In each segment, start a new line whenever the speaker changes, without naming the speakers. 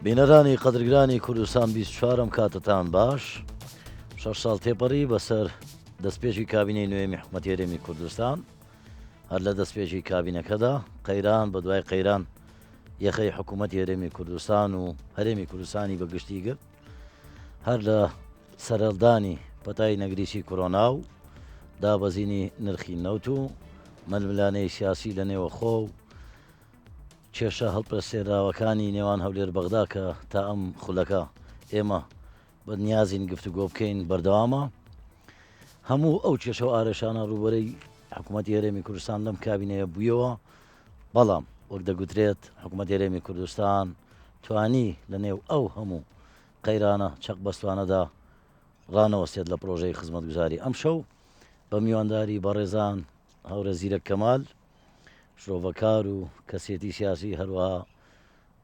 بینەرانی قەدرگرانی کوردستان 24م کاتتان باش 6 ساڵ تێپەڕی بەسەر دەستپێکی کابینەی نوێمی حکوومەتی هەرێمی کوردستان هەر لە دەستپێکی کابینەکەدا قەیران بە دوای قەیران یەخەی حکوومەتی هەرێمی کوردستان و هەرێمی کوردستانی بەگشتی گرت هەر لە سەرەڵدانی پەتای نەگریسی کۆرۆنا و دابەزینی نرخی نەوت و مەلملانەی سیاسی لە نێوە خۆ و کێشە هەڵپرسێراوەکانی نێوان هەولێر بەغدا کە تا ئەم خولەکە ئێمە بە نیازین گفتوگۆ بکەین بەردەوامە هەموو ئەو کێشە و ئارێشانە ڕوبەرەی حکوومەتی هەرێمی کوردستان لەم کابینەیە بوویەوە بەڵام وەک دەگوترێت حکوومەتی هەرێمی کوردستان توانی لە نێو ئەو هەموو قەیرانە چەق بەستوانەدا ڕانەوەستێت لە پرۆژەی خزمەتگوزاری ئەم شەو بە میوانداری بەڕێزان هەورە زیرەک کەمال شرۆڤەکار و کەسێتی سیاسی هەروەها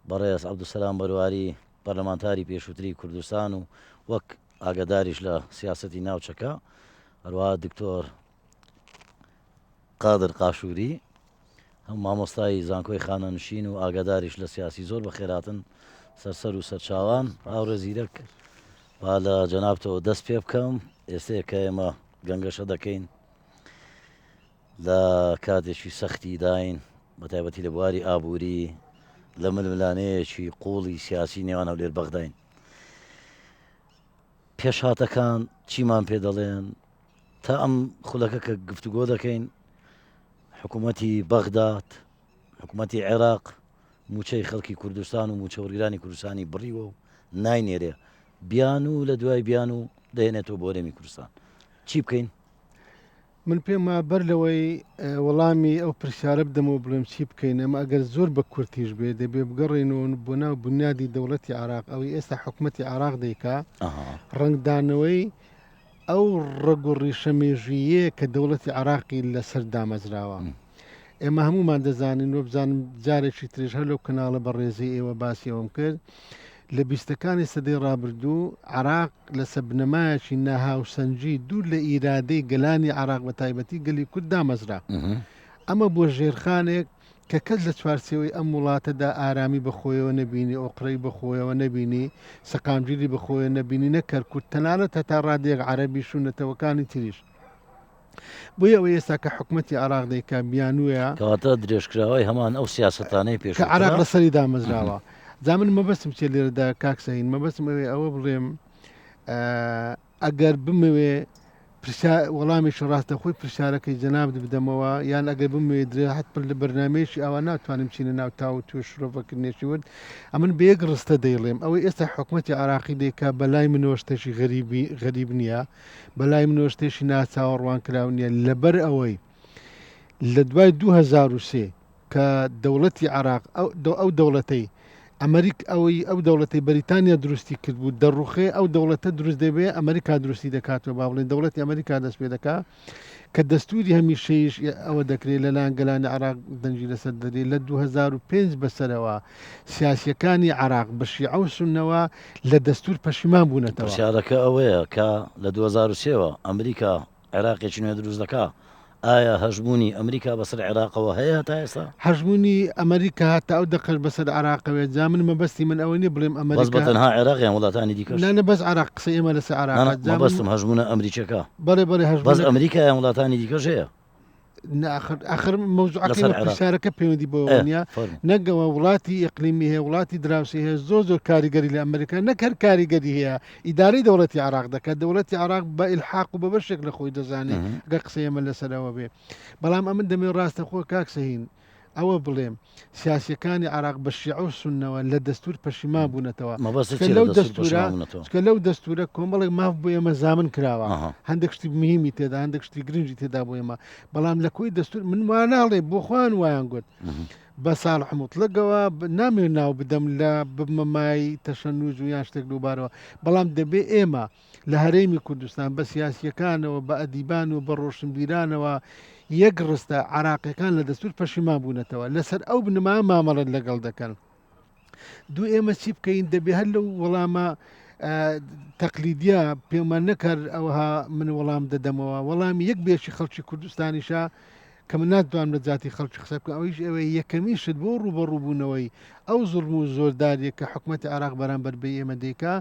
بەڕێز عەبدولسەلام بەرواری پەرلەمانتاری پێشووتری کوردستان و وەک ئاگاداریش لە سیاسەتی ناوچەکە هەروەها دکتۆر قادر قاشووری هەم مامۆستای زانکۆی خانەنشین و ئاگاداریش لە سیاسی زۆر بە خێراتن سەرسەر و سەرچاوان هاورە زیرەک با لە جەنابتەوە دەست پێ بکەم ئێستەیە کە ئێمە گەنگەشە دەکەین لە کاتێکی سەختی داین بە تایبەتی لە بواری ئابووری لە ململانەیەکی قوڵی سیاسی نێوان هەولێر بەغداین پێشهاتەکان چیمان پێ دەڵێن تا ئەم خولەکە کە گفتوگۆ دەکەین حکوومەتی بەغداد حکوومەتی عێراق موچەی خەڵکی کوردستان و موچە وەرگرانی کوردستانی بڕیوە و ناینێرێ بیان و لە دوای بیان و دەهێنێتەوە بۆ هەرێمی کوردستان چی بکەین؟
من پێما بەر لەوەی وەڵامی ئەو پرسیارە بدەمەوە بڵێم چی بکەین ئەمە ئەگەر زۆر بە کورتیش بێ دەبێ بگەڕێنەوە بۆ ناو بنیادی دەوڵەتی عراق ئەوەی ئێستا حکوومەتی عراق دەیکا ڕنگدانەوەی ئەو ڕەگ و ڕیشەمێژویە کە دەوڵەتی عراقی لەسەر دامەزراوە ئێمە هەمومان دەزانین وە بزانم جارێکی ترێژ هەر لەو کەناڵە بە ڕێزی ئێوە باسیەوەم کرد لە بیستەکانی سەدەی ڕابردوو عراق لە سەبنەمایەکی ناهاوسەنجی دوور لە ئیرادەی گەلانی عراق بە تایبەتی گەلی کورد دامەزرا ئەمە بۆ ژێرخانێک کە کەس لە چوارچێوەی ئەم وڵاتەدا ئارامی بەخۆیەوە نەبینی ئۆقرەی بەخۆیەوە نەبینی سەقامگیری بەخۆیە نەبینی نەکرد کورد تەنانەت هەتا ڕادێک عەرەبی شوونەتەوەکانی تریش بۆیە ئەوە ئێستا کە حکوومەتی عراق دەیکا بیانوویە
کەواتە درێژکراوەی هەمان ئەو سیاسەتانەی پێش
کە عراق لەسەری دامەزراوە زامن مەبەستم چێ لێرەدا کاکسەین مەبەستم ئەوە بڵێم ئەگەر بمەوێ وەڵامیش ڕاستە خۆی پرسیارەکەی جەنابت بدەمەوە یان ئەگەر بمەوێ درێ حتپڕ لە بەرنمەیەشی ئەوە ناتوانم چینە ناو تا و توێ شرۆڤەکردنێکی ورد ئەمن بە یەک ڕستە دەیڵێم ئەوەی ئێستا حکوومەتی عراقی دەیکا بەلای منەوە شتێکی غەریب نییە بەلای منەوە شتێکی ناچاوەڕوان کراو نییە لەبەر ئەوەی لە دوای 2003 کە دەوڵەتی عراق ئەو دەوڵەتەی ئەمریک ئەو دەوڵەتی بەریتانیا دروستی کرد بوو دەڕوخێ ئەو دەوڵەتە دروست دەبێ ئەمریکا دروستی دەکاتەوە با بڵێن دەوڵەتی ئەمریکا دەست پێ دەکا کە دەستوری هەمیشەیش ئەوە دەکرێت لەلایەن گەلانی عراق دەنجی لەسەر دەدێت لە 2005 بەسەرەوە سیاسیەکانی عراق بە شیعە و سوننەوە لە دەستور پەشیمان بوونەتەوە
پرسیارەکە ئەوەیە کە لە 2003ەوە ئەمریکا عێراقێکی نوێ دروست دەکا ئایا هەژمونی ئەمریکا بەسەر عێراقەوە هەیە تا ئێستا
هەژمونی ئەمریکا هەتا ئەو دەقەش بەسەر عراقەوێت جا من مەبەستی من ئەوە نیە بڵێم ئەمریکا
بەس بەتەنها عێراقیان وڵاتانی دیکەش
نانە بەس عراق قسە ئێمە لەسەر عراق
مەبەستم هەژمونە ئەمریکەکە
بەڵێ هەژمون
بەس ئەمریکایان وڵاتانی دیکەش هەیە
آخر مەوزوعەکەی پرسیارەکە پەیوەندی بۆ نیە نەگەوە وڵاتی ئیقلیمی هەیە وڵاتی دراوسی هەیە زۆر کاریگەری لە ئەمریکا نەکرد کاریگەری هەیە ئیداری دەوڵەتی عراق دەکات دەوڵەتی عراق بە ئیلحاق و بە بەشێک لە خۆی دەزانێت گە قسەی ئەمە لەسەرەوە بێ بەڵام ئەمن دەمێ ڕاستە خۆ کاکسەهین ئەوە بڵێم سیاسیەکانی عراق بە شیعە و سوننەوە لە دەستور پەشیمان بوونەتەوە کە لەو دەستورە کۆمەڵێک ماف بۆ ئێمە زامن کراوە هەندێک شتی مهمی تێدا هەندێک شتی گرنگی تێدا بۆ ئێمە بەڵام لە کۆی دەستور من واناڵێ بۆ خوان وایان گوت بە ساڵح مطلقەوە نامێ ناو بدەم لە بمەمای تەشەنووز و یان شتێک دووبارەوە بەڵام دەبێ ئێمە لە هەرێمی کوردستان بە سیاسیەکانەوە بە ئەدیبان و بە ڕۆشنبیرانەوە یەک ڕستە عراقیەکان لە دەستور پەشیمان بوونەتەوە لەسەر ئەو بنەما مامەڵەت لەگەڵ دەکەن دوو ئێمە چی بکەین دەبێ هەر لەو وەڵامە تەقلیدیە پێمان نەکرد ئەوها من وەڵام دەدەمەوە وەڵامی یەک بێشی خەڵکی کوردستانیشە کە من ناتوانم لە جاتی خەڵکی قسە بکەم ئەویش ئەوەی یەکەمین شت بۆ ڕوبەڕووبوونەوەی ئەو زوڵم و زۆرداریە کە حکوومەتی عراق بەرامبەر بە ئێمە دەیکا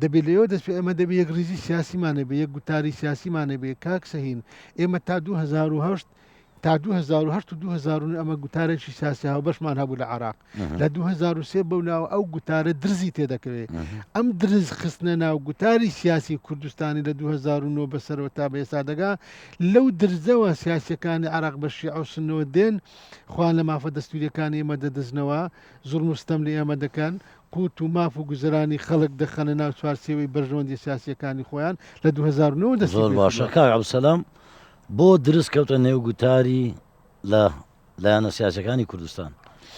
دەبێت لەوە دەست پێ ئەمە دەبێت یەک ریزی سیاسیمانە بێ یەک گوتاری سیاسیمانە بێ کاک سەهین ئێمە تا 2008 تا 2008 و 2009 ئەمە گوتارێکی سیاسی هاو بەشمان هەبوو لە عراق لە 2003 بەوناو ئەو گوتارە درزی تێدەکەوێت ئەم درز خستنە ناو گوتاری سیاسی کوردستانی لە 2009 بەسەرەوە تا بە ئێستا دەگا لەو درزەوە سیاسەکانی عراق بە شیعە و سنەوە دێن خوان لە مافە دەستوریەکانی ئێمە دەدەزنەوە زوڵم و ستەم لە ئێمە دەکەن قوت و ماف و گوزرانی خەڵک دەخەنە ناو چوارچێوەی بەرژەوەندی سیاسیەکانی خۆیان لە 2009 دەست
زۆر باشە کاک عەبدولسەلام بۆ دروست کەوتە نێو گوتاری لە لایەنە سیاسەکانی کوردستان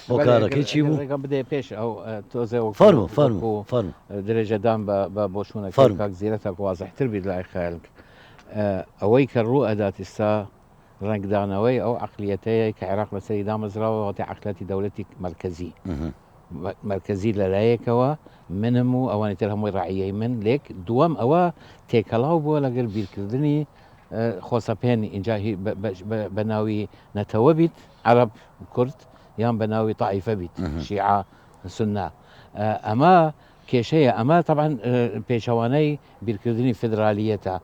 بۆ کارەکەی چی بوو؟
بدێ پێش ئەو تۆزێ
فەرموو
درێژەدان بە بۆشوونە کاک زیرەتە وازەحتر بیت لای خەیڵک ئەوەی کە ڕوو ئەدات ئێستا ڕنگدانەوەی ئەو عەقلیەتەیە کە عێراق لەسەری دامەزراوە وەتی عەقلیەتی دەوڵەتی مرکزی لەلایەکەوە منم و ئەوانی تر هەمووی ڕعیەی من لێک دووەم ئەوە تێکەڵاو بووە لەگەر بیرکردنی خۆسەپێنی اینجا بە ناوی نەتەوە بیت عەرەب کورد یان بە ناوی تائیفە بیت شیعە سونە ئەمە کێشەیە ئەمە طبعا پێشەوانەی بیرکردنی فدرالیەتە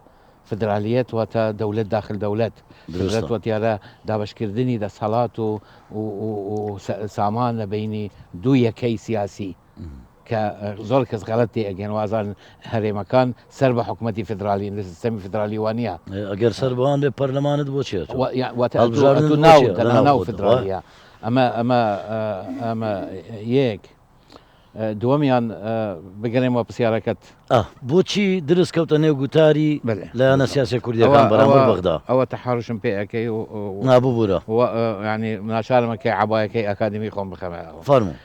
فدرالیەت واتە دەولەت داخل دەولەت دەولەت وەتیارە دابشکردنی دەسەڵات و سامان لە بینی دوو یەکەی سیاسی کە زۆر کەس غەڵەت تێ ئەگەن وازان هەرێمەکان سەر بە حکوومەتی فدرالی لە سیستەمی فدرالی وانە
ئەگەر سەر بەوان بێ پەرلەمانت بۆ چێت
ناو فدرالیە ئەمە یەک دووەمیان بگەڕێمەوە پرسیارەکەت
بۆچی دروست کەوتە نێو گوتاری لایەنە سیاسی کوردیەکان بەرامبەر بەغدا
ئەوە تەحاڕشم پێ ئەەکەی
نابوورە
ینی ناچارمەکەی عبایەکەی ئەکادمی خۆم بخەمەوە
فەرموو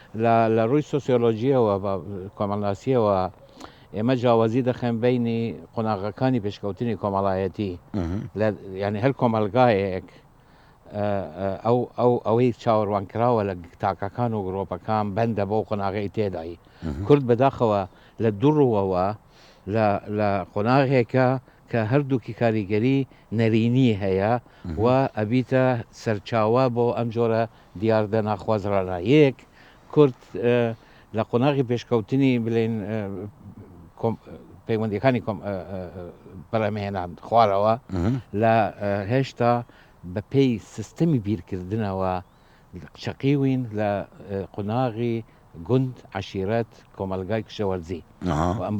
لە ڕووی سۆسیۆلۆژیەوە بە کۆمەڵناسیەوە ئێمە جیاوازی دەخێن بینی قۆناغەکانی پێشکەوتنی کۆمەڵایەتی ینی هەر کۆمەلگایەک ئەوەی چاوەڕوان کراوە لە تاکەکان و گرۆپەکان بەندە بۆ قۆناغی تێدایی کورد بەداخەوە لە دوڕوەوە لە قۆناغێکە کە هەردووکی کاریگەری نەرینی هەیە و ئەبیتە سەرچاوە بۆ ئەم جۆرە دیاردە ناخوازرانە یەک کورد لە قۆناغی پێشکەوتنی بڵێن پەیوەندیەکانی بەرهەمهێنان خوارەوە لە هێشتا بە پێی سیستەمی بیرکردنەوە شەقیوین لە قۆناغی گوند عەشیرەت کۆمەلگای کشەوەرزی ئەم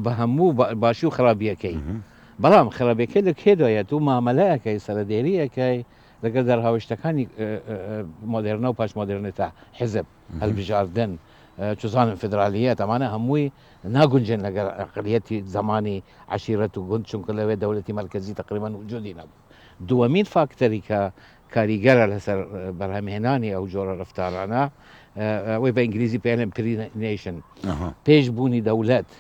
بە هەموو باشی و خراپیەکەی بەڵام خراپیەکەی لە کێدایەت و مامەلەیەکەی سەرەدێریەکەی لەگەڵ دەرهاوشتەکانی مۆدێرنە و پاش مۆدێرنێتە حزب هەڵبژاردن چزانم فدرالیەت ئەمانە هەمووی ناگونجێن لەگەر عەقلیەتی زمانی عەشیرەت و گوند چونکە لەوێ دەوڵەتی مەرکەزی تقریباً وجودی نەبوو دووەمین فاکتەری کە کاریگەرە لەسەر بەرهەمهێنانی ئەو جۆرە ڕفتارانە ئەوەی بە ئینگلیزی پێڵێن پرینیشن پێش بوونی دەولەت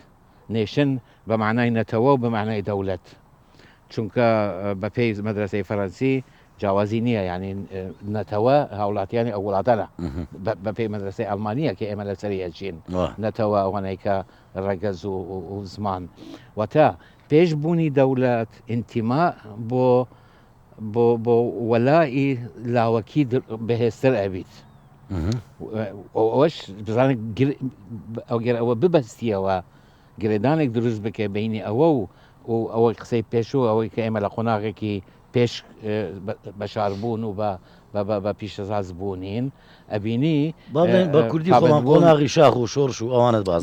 نێشن بە معنای نەتەوە و بە معنای دەولەت چونکە بە پێی مەدرسەی فەرەنسی جیاوازی نییە ینی نەتەوە هاوڵاتیانی ئەو وڵاتانە بە پێی مەدرسەی ئەڵمانیە کە ئێمە لەسەری ئەچین نەتەوە ئەوانەی کە ڕەگەز و زمان واتە پێش بوونی دەولەت ئینتیما بۆ وەلای لاوەکی بەهێزتر ئەبیت ئەوەش بزانێت ئەوە ببەستیەوە گرێدانێک دروست بکە بینی ئەوە و ئەوەی قسەی پێشوو ئەوەی کە ئێمە لە قۆناغێکی پێش بەشاربوون و بە پیشەساز بوونین ئەبینی
بە کوردی خۆمان قۆناغی شاخ و شۆڕش و ئەوانت باز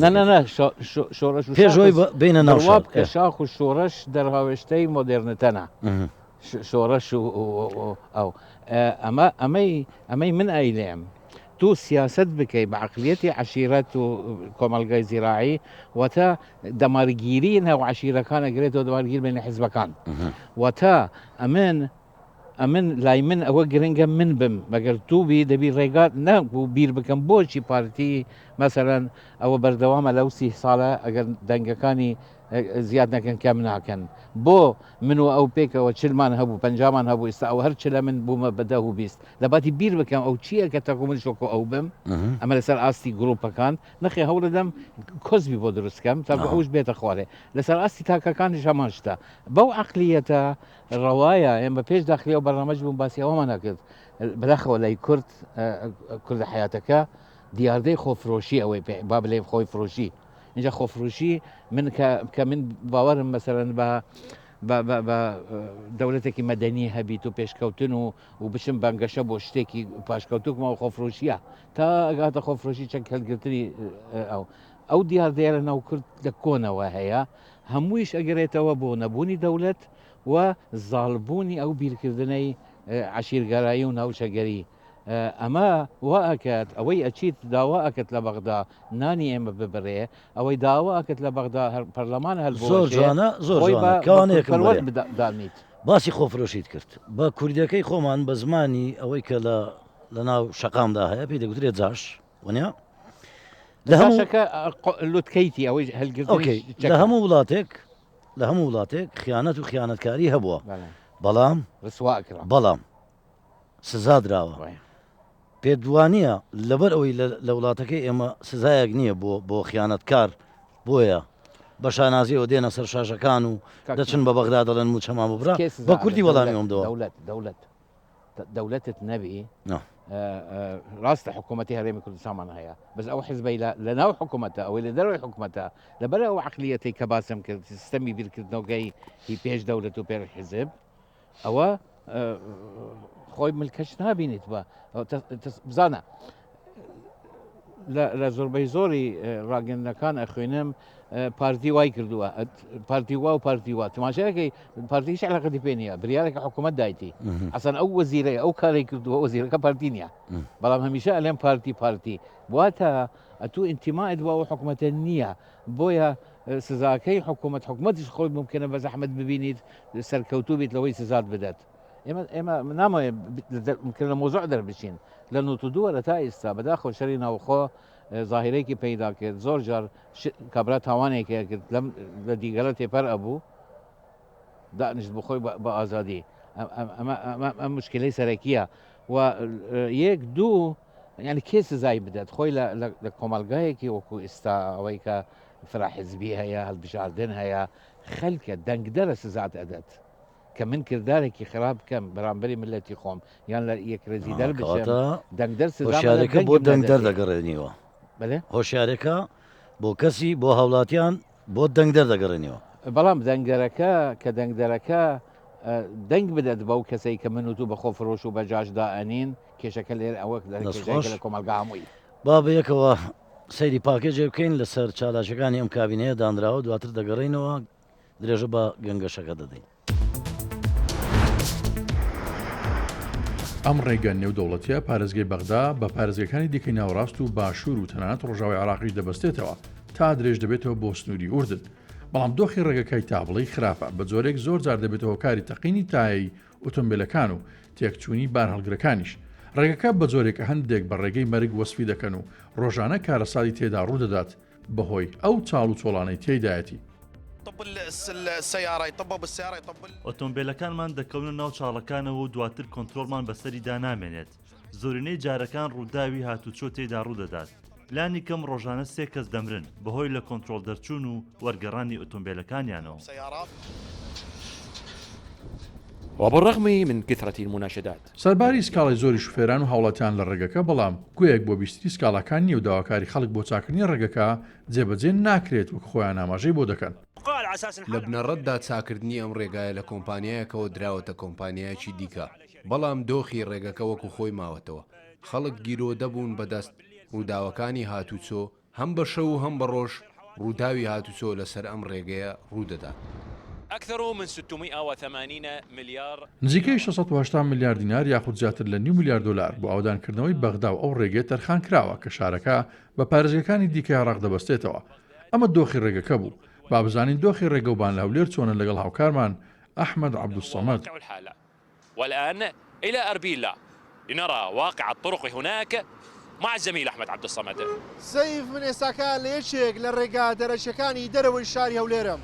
شۆڕش
پێشەوەی بینە ناو
کە شاخ و شۆڕش دەرهاوێشتەی مۆدێرنتەنە شۆڕش ئەو ئەمەی من ئەیلێم تو سیاست بکەی بە عەقلیەتی عەشیرەت و کۆمەلگای زیراعی واتە دەمارگیری ناو عەشیرەکانە گرێتەوە دەمارگیر بینە حیزبەکان واتە ئەمن لای من ئەوە گرنگە من بم مەگەر تووبی دەبی ڕێگات نەبوو بیر بکەم بۆچی پارتی مەسەرەن ئەوە بەردەوامە لەو 30 ساڵە ئەگەر دەنگەکانی زیاد نەکەن کەم ناکەن بۆ من و ئەو پێکەوە چلمان هەبوو پەنجامان هەبوو ئێستا ئەو هەر چلە من بوومە بە 10 و 20 لەباتی بیر بکەم ئەو چییە کە تەکو من شۆکۆ ئەو بم ئەمە لەسەر ئاستی گرۆپەکان نەخێ هەوڵدەم کۆزبی بۆ دروستکەم تا ئەوش بێتە خوارێ لەسەر ئاستی تاکەکانیش هەمان شتە بەو عەقلیەتە ڕەوایە ئێمە پێش داخلی و بەرنامەج بووم باسی ئەوەمان نەکرد بەداخەوە لای کورد حیاتەکە دیاردەی خۆفرۆشی ئەوەی با بڵێ خۆی فرۆشی اینجا خۆفرۆشی من کە من باوەرم مەسەرەن بە دەوڵەتێکی مەدەنی هەبیت و پێشکەوتن و بچم بەنگەشە بۆ شتێکی پاشکەوتوکمەوە خۆفرۆشیە تا ئەگاتە خۆفرۆشی چەند کەلگرتنی ئەو دیاردەیە لە ناو کورد لە کۆنەوە هەیە هەموویش ئەگەرێتەوە بۆ نەبوونی دەوڵەت و زاڵبوونی ئەو بیرکردنەی عشیرگەرایی و ناوچەگەری ئەمە واکات ئەوەی ئەچیت داوا ئەکەت لە بەغدا نانی ئێمە ببڕێ ئەوەی داوا ئەکەت لە بەغدا پەرلەمان هەل
زۆر جوانە زۆر
دانیت
باسی خۆفرۆشیت کرد بە کوردەکەی خۆمان بە زمانی ئەوەی کە لە ناو شەقامدا هەیە پێی دەگوترێت جاش وەنیا
لەشەکە لوتکەیتی ئەوەی هەلگرتی
لە هەموو وڵاتێک خیانەت و خیانەتکاری هەبووە بەڵام بەڵام سزا دراوە پێ دوانییە لەبەر ئەوەی لە وڵاتەکەی ئێمە سزایەک نییە بۆ خیانەتکار بۆیە بە شانازیەوە دێنە سەر شاشەکان و دەچن بە بەغدا دەڵێن و چەما ببرا بە کوردی وەڵامی ئەمدەوە
دەوڵەتت نەبی ڕاستە حکوومەتی هەرێمی کوردستانمان هەیە بەس ئەو حیزبەی لە ناو حکوومەتە ئەوەی لە دەروی حکوومەتە لەبەر ئەو عەقلیەتی کە باسم کرد سیستەمی بیرکردنەوەگەی هی پێش دەوڵەت و پێر حیزب ئەوە خۆی ملکەش نابینیت بە بزانە لە زۆربەی زۆری ڕاگەندەکان ئەخوێنم پارتی وای کردووە پارتی وا و پارتی وا تماشایەکەی پارتیش علاقەتی پێ نییە بریارێکە حکوومەت دایتی ئەسەن ئەو وەزیرەی ئەو کاری کردووە وەزیرەکە پارتی نییە بەڵام هەمیشە ئەلێم پارتی واتە ئەتوو ئینتیماعت وە ئەو حکوومەتە نییە بۆیە سزاکەی حکوومەتیش خۆی ممکنە بە زەحمەت ببینیت سەرکەوتوو بیت لەوەی سزات بدات ئێمە نامەوێت ممکن لە مۆزوع دەربچین لە 92 لە تا ئێستا بەداخۆ شەری ناوخۆ ظاهرێکی پەیدا کرد زۆر جار کابرا تاوانێکی کرد لە دیگەرە تێپەر ئەبوو دانیشت بۆ خۆی بە ئازادی ئەم مشکلەی سەرەکیە و یەک دوو یعنی کێ سزای بدات خۆی لە کۆمەلگایەکی وەکو ئێستا ئەوەی کە فراحزبی هەیە هەڵبژاردن هەیە خەلکە دەنگدەرە سزات ئەدات کە من کردارێکی خراپ بکەم بەرامبەری ملەتی خۆم یان لە یەکرێزی دەربچێت دەنگدەر
هۆشیارەکە بۆ دەنگدەر دەگەڕێنیوە هۆشیارەکە بۆ کەسی بۆ هاوڵاتیان بۆ دەنگدەر دەگەڕێنیەوە
بەڵام دەنگدەرەکە کە دەنگدەرەکە دەنگ بدەت بەو کەسەی کە من و تو بە خۆفرۆش و بە جاشدا ئەنین کێشەکە لێر ئەوە لە کۆمەلگا هەمووی
با بە یەکەوە سەیری پاکێجێ بکەین لەسەر چالاشەکانی ئەم کابینەیە دانراوە دواتر دەگەڕێنەوە درێژە بە گەنگەشەکە دەدەین.
ئەم ڕێگە نێودەوڵەتیە پارێزگای بەغدا بە پارێزگەکانی دیکەی ناوەڕاست و باشوور و تەنانەت ڕۆژاوی عراقیش دەبەستێتەوە تا درێژ دەبێتەوە بۆ سنووری ئوردن بەڵام دۆخی ڕێگەکەی تابڵی خراپە بە جۆرێک زۆر جار دەبێتەوە کاری تەقینی تایی ئۆتۆمبیلەکان و تێکچوونی بارهەڵگرەکانیش ڕێگەکە بە جۆرێکە هەندێک بە ڕێگەی مەرگ وەسفی دەکەن و ڕۆژانە کارەسادی تێدا ڕوودەدات بەهۆی ئەو چاڵ و چۆڵانەی تێدایەتی
ئۆتۆمبیلەکانمان دەکەونە ناو چاڵەکانەوە و دواتر کۆنتترۆلمان بەسەریدا نامێنێت زۆرینەی جارەکان ڕووداوی هاتوچۆ تێدا ڕوودەدات پلانی کەم ڕۆژانە 3 کەس دەمرن بەهۆی لە کۆنتترۆل دەرچوون و وەرگەڕانی ئۆتۆمبیلەکانیانەوە
وبالرغم من كثرة المناشدات
سەرباری سکاڵی زۆری شوفێران و هاوڵاتیان لە ڕێگەکە بەڵام گوێیەک بۆ بیستری سکاڵەکان نیە و داواکاری خەڵک بۆ چاکردنی ڕێگەکە جێبەجێ ناکرێت وەک خۆیان ئاماژەی بۆ دەکەن
لە بنەڕەتدا چاکردنی ئەم ڕێگایە لە کۆمپانیایەکەوە دراوەتە کۆمپانیایەکی دیکە بەڵام دۆخی ڕێگەکە وەکو خۆی ماوەتەوە خەڵک گیرۆ دەبوون بەدەست ڕووداوەکانی هاتوچۆ هەم بە شەو و هەم بە ڕۆژ ڕووداوی هاتوچۆ لەسەر ئەم ڕێگەیە ڕوودەدا
أكثر من 680 مليار
نزیکەی 680 میلیارد دینار یاخود زیاتر لە 9 میلیارد دلار بۆ ئاودانکردنەوەی بەغدا و ئەو ڕێگەی تەرخان کراوە کە شارەکە بە پارێزگەکانی دیکە عێراق دەبەستێتەوە ئەمە دۆخی ڕێگەکە بوو با بزانین دۆخی ڕێگەوبان لە هەولێر چۆنە لەگەڵ هاوکارمان ئەحمەد عەبدولسەمەد
والآن إلى أربيلا لنرى واقع الطرق هناك مع الزميل أحمد عبد الصمد
سيف من إساكان ليشيك للرقا درشكاني دروي الشاري هوليرم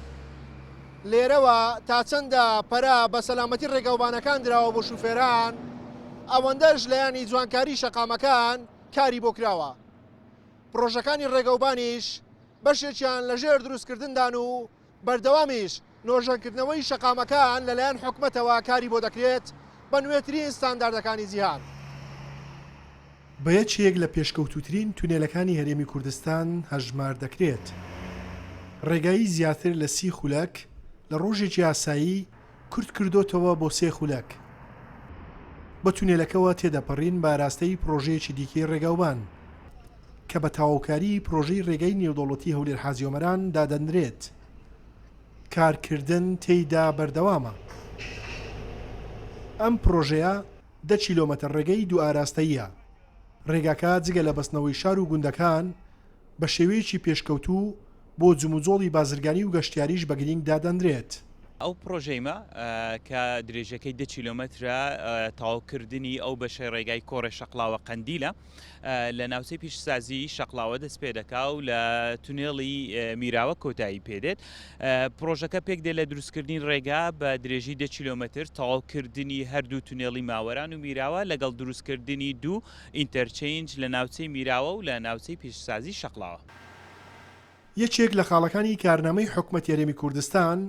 لێرەوە تا چەندە پەرا بە سەلامەتی ڕێگەوبانەکان دراوە بۆ شوفێران ئەوەندەش لەیانی جوانکاری شەقامەکان کاری بۆ کراوە. پرۆژەکانی ڕێگەوبانیش بەشێکیان لەژێر دروستکردندان و بەردەوامیش نۆژەنکردنەوەی شەقامەکان لەلایەن حکومەتەوە کاری بۆ دەکرێت بە نوێترین ستانداردەکانی جیهان.
بە یەکێک لە پێشکەوتوترین تونێلەکانی هەرێمی کوردستان هەژمار دەکرێت. ڕێگایی زیاتر لە 30 خولەک لە ڕۆژێکی ئاسایی کورت کردوتەوە بۆ 3 خولەک. بە تونێلەکەوە تێدەپەڕین بە ئاراستەی پرۆژەیەکی دیکەی ڕێگاوبان کە بە تاواوکاری پرۆژەی ڕێگای نێودەوڵەتی هەولێر حازیۆمەران دادەنرێت. کارکردن تێیدا بەردەوامە. ئەم پرۆژەیە 10 کیلۆمەتر ڕێگەی دوو ئاراستەیە. ڕێگاکە جگە لە بەستنەوەی شار و گوندەکان بە شێوەیەکی پێشکەوتوو بۆ جموجۆڵی بازرگانی و گەشتیاریش بە گرنگ دادەنرێت.
ئەو پرۆژەیمە کە درێژەکەی 10 کیلۆمەترە تاواوکردنی ئەو بەشەی ڕێگای کۆڕی شەقڵاوە قەندیلە لە ناوچەی پیشسازی شەقڵاوە دەست پێ دەکا و لە تونێڵی میراوە کۆتایی پێدێت. پرۆژەکە پێک دێت لە دروستکردنی ڕێگا بە درێژی 10 کیلۆمەتر تاواوکردنی هەردوو تونێڵی ماوەران و میراوە لەگەڵ دروستکردنی دوو ئینتەرچێنج لە ناوچەی میراوە و لە ناوچەی پیشسازی شەقڵاوە.
یەکێک لە خاڵەکانی کارنامەی حکومەتی هەرێمی کوردستان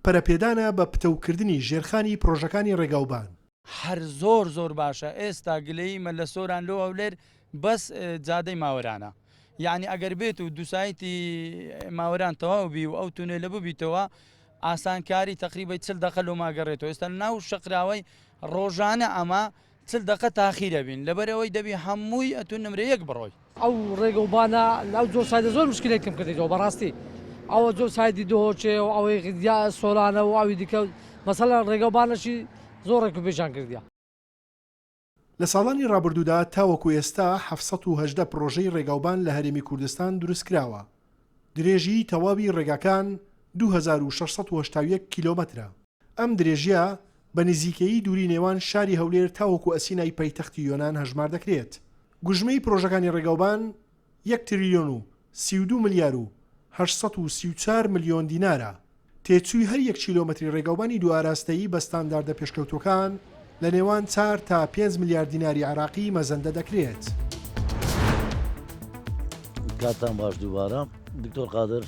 پەرەپێدانە بە پتەوکردنی ژێرخانی پرۆژەکانی ڕێگاوبان.
هەر زۆر باشە ئێستا گلەیمە لە سۆران لۆ هەولێر بەس جادەی ماوەرانە. یعنی ئەگەر بێت و دووسایتی ماوەران تەواو بی و ئەو تونێلە ببیتەوە ئاسانکاری تقریبای 40 دقە لۆ ماگەڕێتەوە. ئێستا ناو شەقراوەی ڕۆژانە ئەمە 40 دقە تاخیرە بین لەبەرەوەی دەبی هەمووی ئەتون نمرە یەک بڕۆی.
ئەو ڕێگەوبانە ئەو زۆر سایدە زۆر مشکلێکم کردیەوە بەڕاستی. ئەوە زۆر سایدی دۆچێ و ئەوەی غدیا سۆلانە و ئەوی دیکە مەسەلا ڕێگەوبانەشی زۆرێک پێشان کردیا.
لە ساڵانی ڕابردوودا تاوەکو ئێستا 718 پرۆژەی ڕێگاوبان لە هەرێمی کوردستان دروستکراوە. درێژی تەواوی ڕێگاکان 2681 کیلۆمەترە. ئەم درێژیە بە نزیکەیی دووری نێوان شاری هەولێر تاوەکو ئەسینای پەیتەختی یۆنان هەژمار دەکرێت. گوژمەی پرۆژەکانی ڕێگاوبان 1 تریلیۆن و 32 ملیار و 834 ملیۆن دینارە. تێچووی هەر 1 کیلۆمەتری ڕێگاوبانی دوو ئاراستەیی بە ستانداردە پێشکەوتوەکان لە نێوان 4 تا 5 میلیارد دیناری عراقی مەزەندە دەکرێت.
کاتان باش دووبارە دکتۆر قادر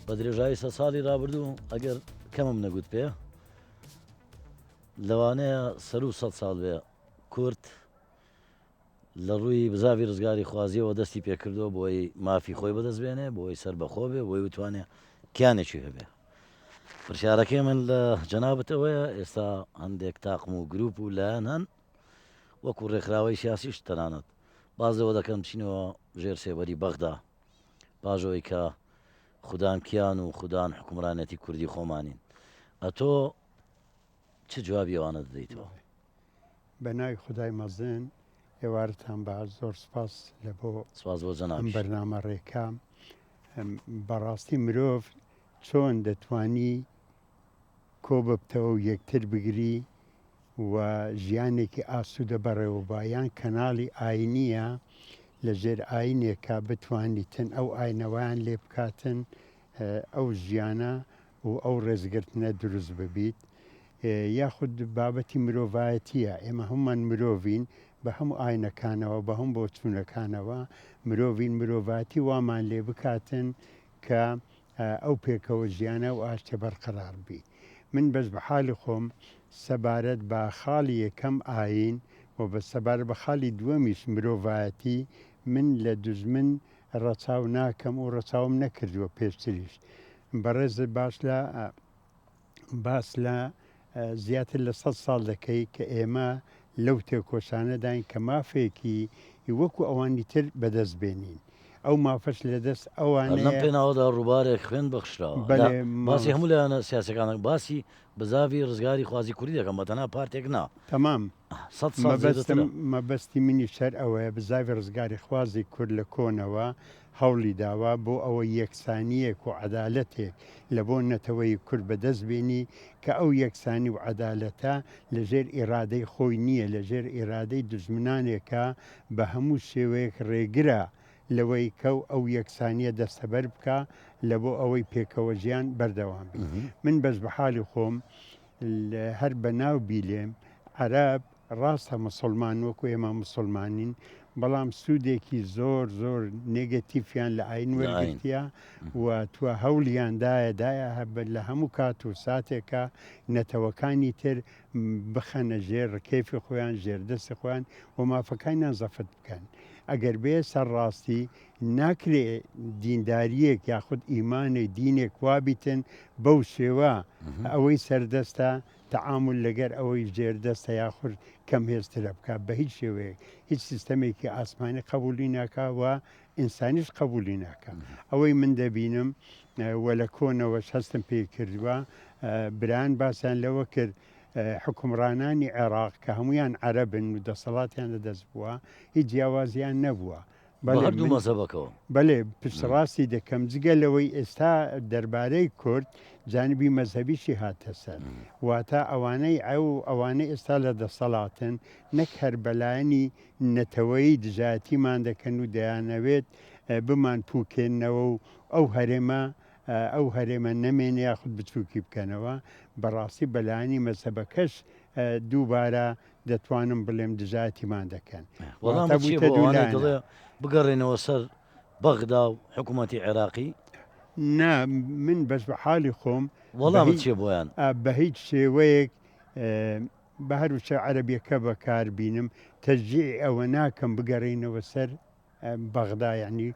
بە درێژایی 100 ساڵی ڕابردوو ئەگەر کەمم نەگوت پێ لەوانەیە سەر و 100 ساڵ بێ کورد لە ڕووی بزاوی ڕزگاری خوازیەوە دەستی پێکردەوە بۆی مافی خۆی بەدەستبێنێ بۆی سەر بەخۆ بێ بۆی بتوانێت کیانێکی هەبێ. پرسیارەکەی من لە جەنابەتەوەیە ئێستا هەندێک تاقم و گروپ و لایەن هەن وەکو ڕێکخراوەی سیاسیش تەنانەت بازەوە دەکەم بچینەوە ژێر سێبەری بەغدا پاژەوەی کە خوددان کیان و خوددان حکومڕانەتی کوردی خۆمانین. ئەتۆ چ جوابی ئەوانە دەدەیتەوە؟
بە ناوی خودای مەزن ئێوارتان بە زۆر سپاس لە بۆ
سپاس بۆ جەناب
بەرنامە ڕێکام. بەڕاستی مرۆڤ چۆن دەتوانی کۆ ببتەوە و یەکتر بگری و ژیانێکی ئاسوودە بەڕێوەبایان کەناڵی ئاینیە لە ژێر ئاینێکە بتوانیتن ئەو ئاینەوەیان لێ بکاتن ئەو ژیانە و ئەو ڕێزگرتنە دروست ببیت. یاخود بابەتی مرۆڤایەتیە ئێمە هەمومان مرۆڤین بە هەموو ئاینەکانەوە بە هەم بۆ چوونەکانەوە مرۆڤین مرۆڤاتی وامان لێ بکاتن کە ئەو پێکەوە ژیانە و ئاشتێ بەرقەرار بی. من بەس بە حالی خۆم سەبارەت بە خاڵی یەکەم ئاین و بە سەبارەت بە خاڵی دووەمیش مرۆڤایەتی من لە دوژمن ڕەچاو ناکەم و ڕەچاوم نەکردووە پێشتریش. بەڕێز باس لە زیاتر لە 100 ساڵ دەکەی کە ئێمە لەو تێکۆشانەداین کە مافێکی وەکو ئەوانی تر بەدەست بێنین. ئەو مافەش لەدەست ئەوانە
پێناوەدا ڕووبارێک خوێن بەخشراوە باسی هەموو لایەنە سیاسەکانە باسی بزاوی ڕزگاری خوازی کوردی دەکەم بەتەنها پارتێک نا
تەمام مەبەستی منی شەر ئەوەیە بزاوی ڕزگاری خوازی کورد لە کۆنەوە هەوڵی داوا بۆ ئەوە یەکسانیەک و عەدالەتێک لە بۆ نەتەوەی کورد بەدەست بێنی کە ئەو یەکسانی و عەدالەتە لەژێر ئێرادەی خۆی نییە لەژێر ئێرادەی دژمنانێکە بە هەموو شێوەیەک ڕێگرە لەوەی کەو ئەو یەکسانیە دەستەبەر بکە لە بۆ ئەوەی پێکەوە ژیان بەردەوام بێت. من بەس بە حالی خۆم هەر بە ناو بیلێم عەرەب ڕاستە مسلمان وەکو ئێمە مسلمانین، بەڵام سوودێکی زۆر زۆر نێگەتیفیان لە ئاین وەرگرتیە و توە هەولیاندایە لە هەموو کات و ساتێکە نەتەوەکانی تر بخەنە ژێر ڕکێفی خۆیان ژێردەستی خۆیان و مافەکانیان زەفت بکەن. ئەگەر بێ سەرڕاستی ناکرێ دینداریەک یاخود ئیمانی دینێک وابیتن بەو شێوە ئەوەی سەردەستە تەعامل لەگەر ئەوەی ژێردەستە یاخود کەم هێزترە بکە بە هیچ شێوەیە هیچ سیستەمێکی ئاسمانی قبولی ناکە و ئینسانیش قبولی ناکە. ئەوەی من دەبینم وە لە کۆنەوەش هەستم پێ کردووە بران باسییان لەوە کرد حکومڕانانی عێراق کە هەمویان عەرەبن و دەسەڵاتیان لەدەست بووە هیچ جیاوازیان نەبووە.
هەردوو مەزهبەکەوە
بەڵێ پشتڕاستی دەکەم جگە لەوەی ئێستا دەربارەی کورد جانبی مەزهبیشی هاتە سەر واتە ئەوانەی ئێستا لە دەسەڵاتن نەک هەر بەلایەنی نەتەوەی دژایەتیمان دەکەن و دەیانەوێت بمان پووکێنەوە و ئەو هەرێمە نەمێنێ یاخود بچووکی بکەنەوە بەڕاستی بەلایەنی مەزهبەکەش دووبارە دەتوانم بڵێم دژایەتیمان دەکەن.
وەڵام بگەڕێنەوە سەر بەغدا و حکوومەتی عێراقی
نا من بەس بە حالی خۆم
وەڵام چێ بۆیان
بە هیچ شێوەیەک بە هەروچە عەرەبیەکە بەکار بینم تەشجیع ئەوە ناکەم بگەڕێنەوە سەر بەغدا یعنی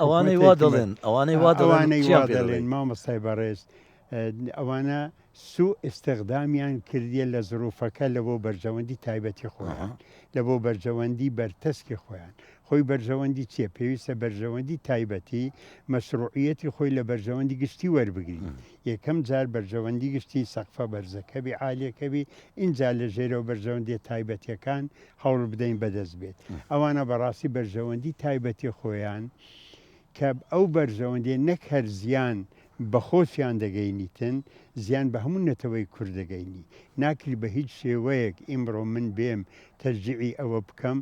ئەوانەی وا دەڵێن
مامەستای بەڕێز ئەوانە سوء ئستیخدامیان کردیە لە زروفەکە لە بۆ بەرژەوەندی تایبەتی خۆیان لە بۆ بەرژەوەندی بەرتەسکی خۆیان. خۆی بەرژەوەندی چیە؟ پێویستە بەرژەوەندی تایبەتی مەشروعیەتی خۆی لە بەرژەوەندی گشتی وەربگری. یەکەم جار بەرژەوەندی گشتی سەقفە بەرزەکەبی عالیەکەبی اینجا لە ژێرەوە بەرژەوەندی تایبەتیەکان هەوڵ بدەین بەدەست بێت. ئەوانە بەڕاستی بەرژەوەندی تایبەتی خۆیان کە ئەو بەرژەوەندی نەک هەر زیان بە خۆشیان دەگەینیتن زیان بە هەموو نەتەوەی کوردەگەینی ناکری بە هیچ شێوەیەک ئیمڕۆ من بێم تەرجیعی ئەوە بکەم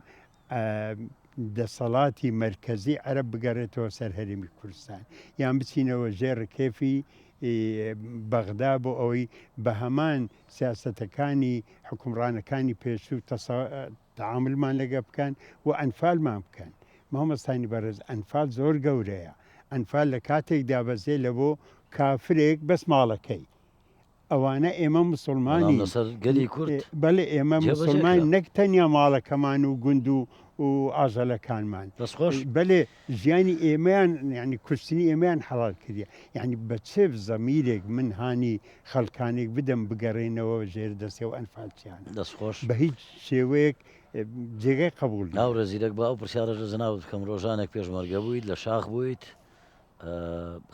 دەسەڵاتی مەرکەزی عەرەب بگەڕێتەوە سەر هەرێمی کوردستان یان بچینەوە ژێر ڕکێفی بەغدا بۆ ئەوەی بە هەمان سیاسەتەکانی حکومڕانەکانی پێشوو تەعاملمان لەگە بکەن و ئەنفالمان بکەن. مامەستانی بەڕێز ئەنفال زۆر گەورەیە. ئەنفال لە کاتێک دابەزێ لە بۆ کافرێک بەس ماڵەکەی ئەوانە ئێمە مسلمانی
گەلی کورد
بەڵێ ئێمە مسلمان نەک تەنیا ماڵەکەمان و گوند و ئاژەلەکانمان
دەستخۆش
بەلێ ژیانی ئێمەیان ینی کوشتنی ئێمەیان حەڵال کردیە یعنی بە چێ زەمیرێک من هانی خەڵکانێک بدەم بگەڕێنەوە ژێر دەستێ و ئەنفالچیان
دەستخۆش
بە هیچ شێوەیەک جێگەی قبول
ناو ڕێزیرەک بە ئەو پرسیارە ژناوت کەم ڕۆژانێک پێشمەرگە بوویت لە شاخ بوویت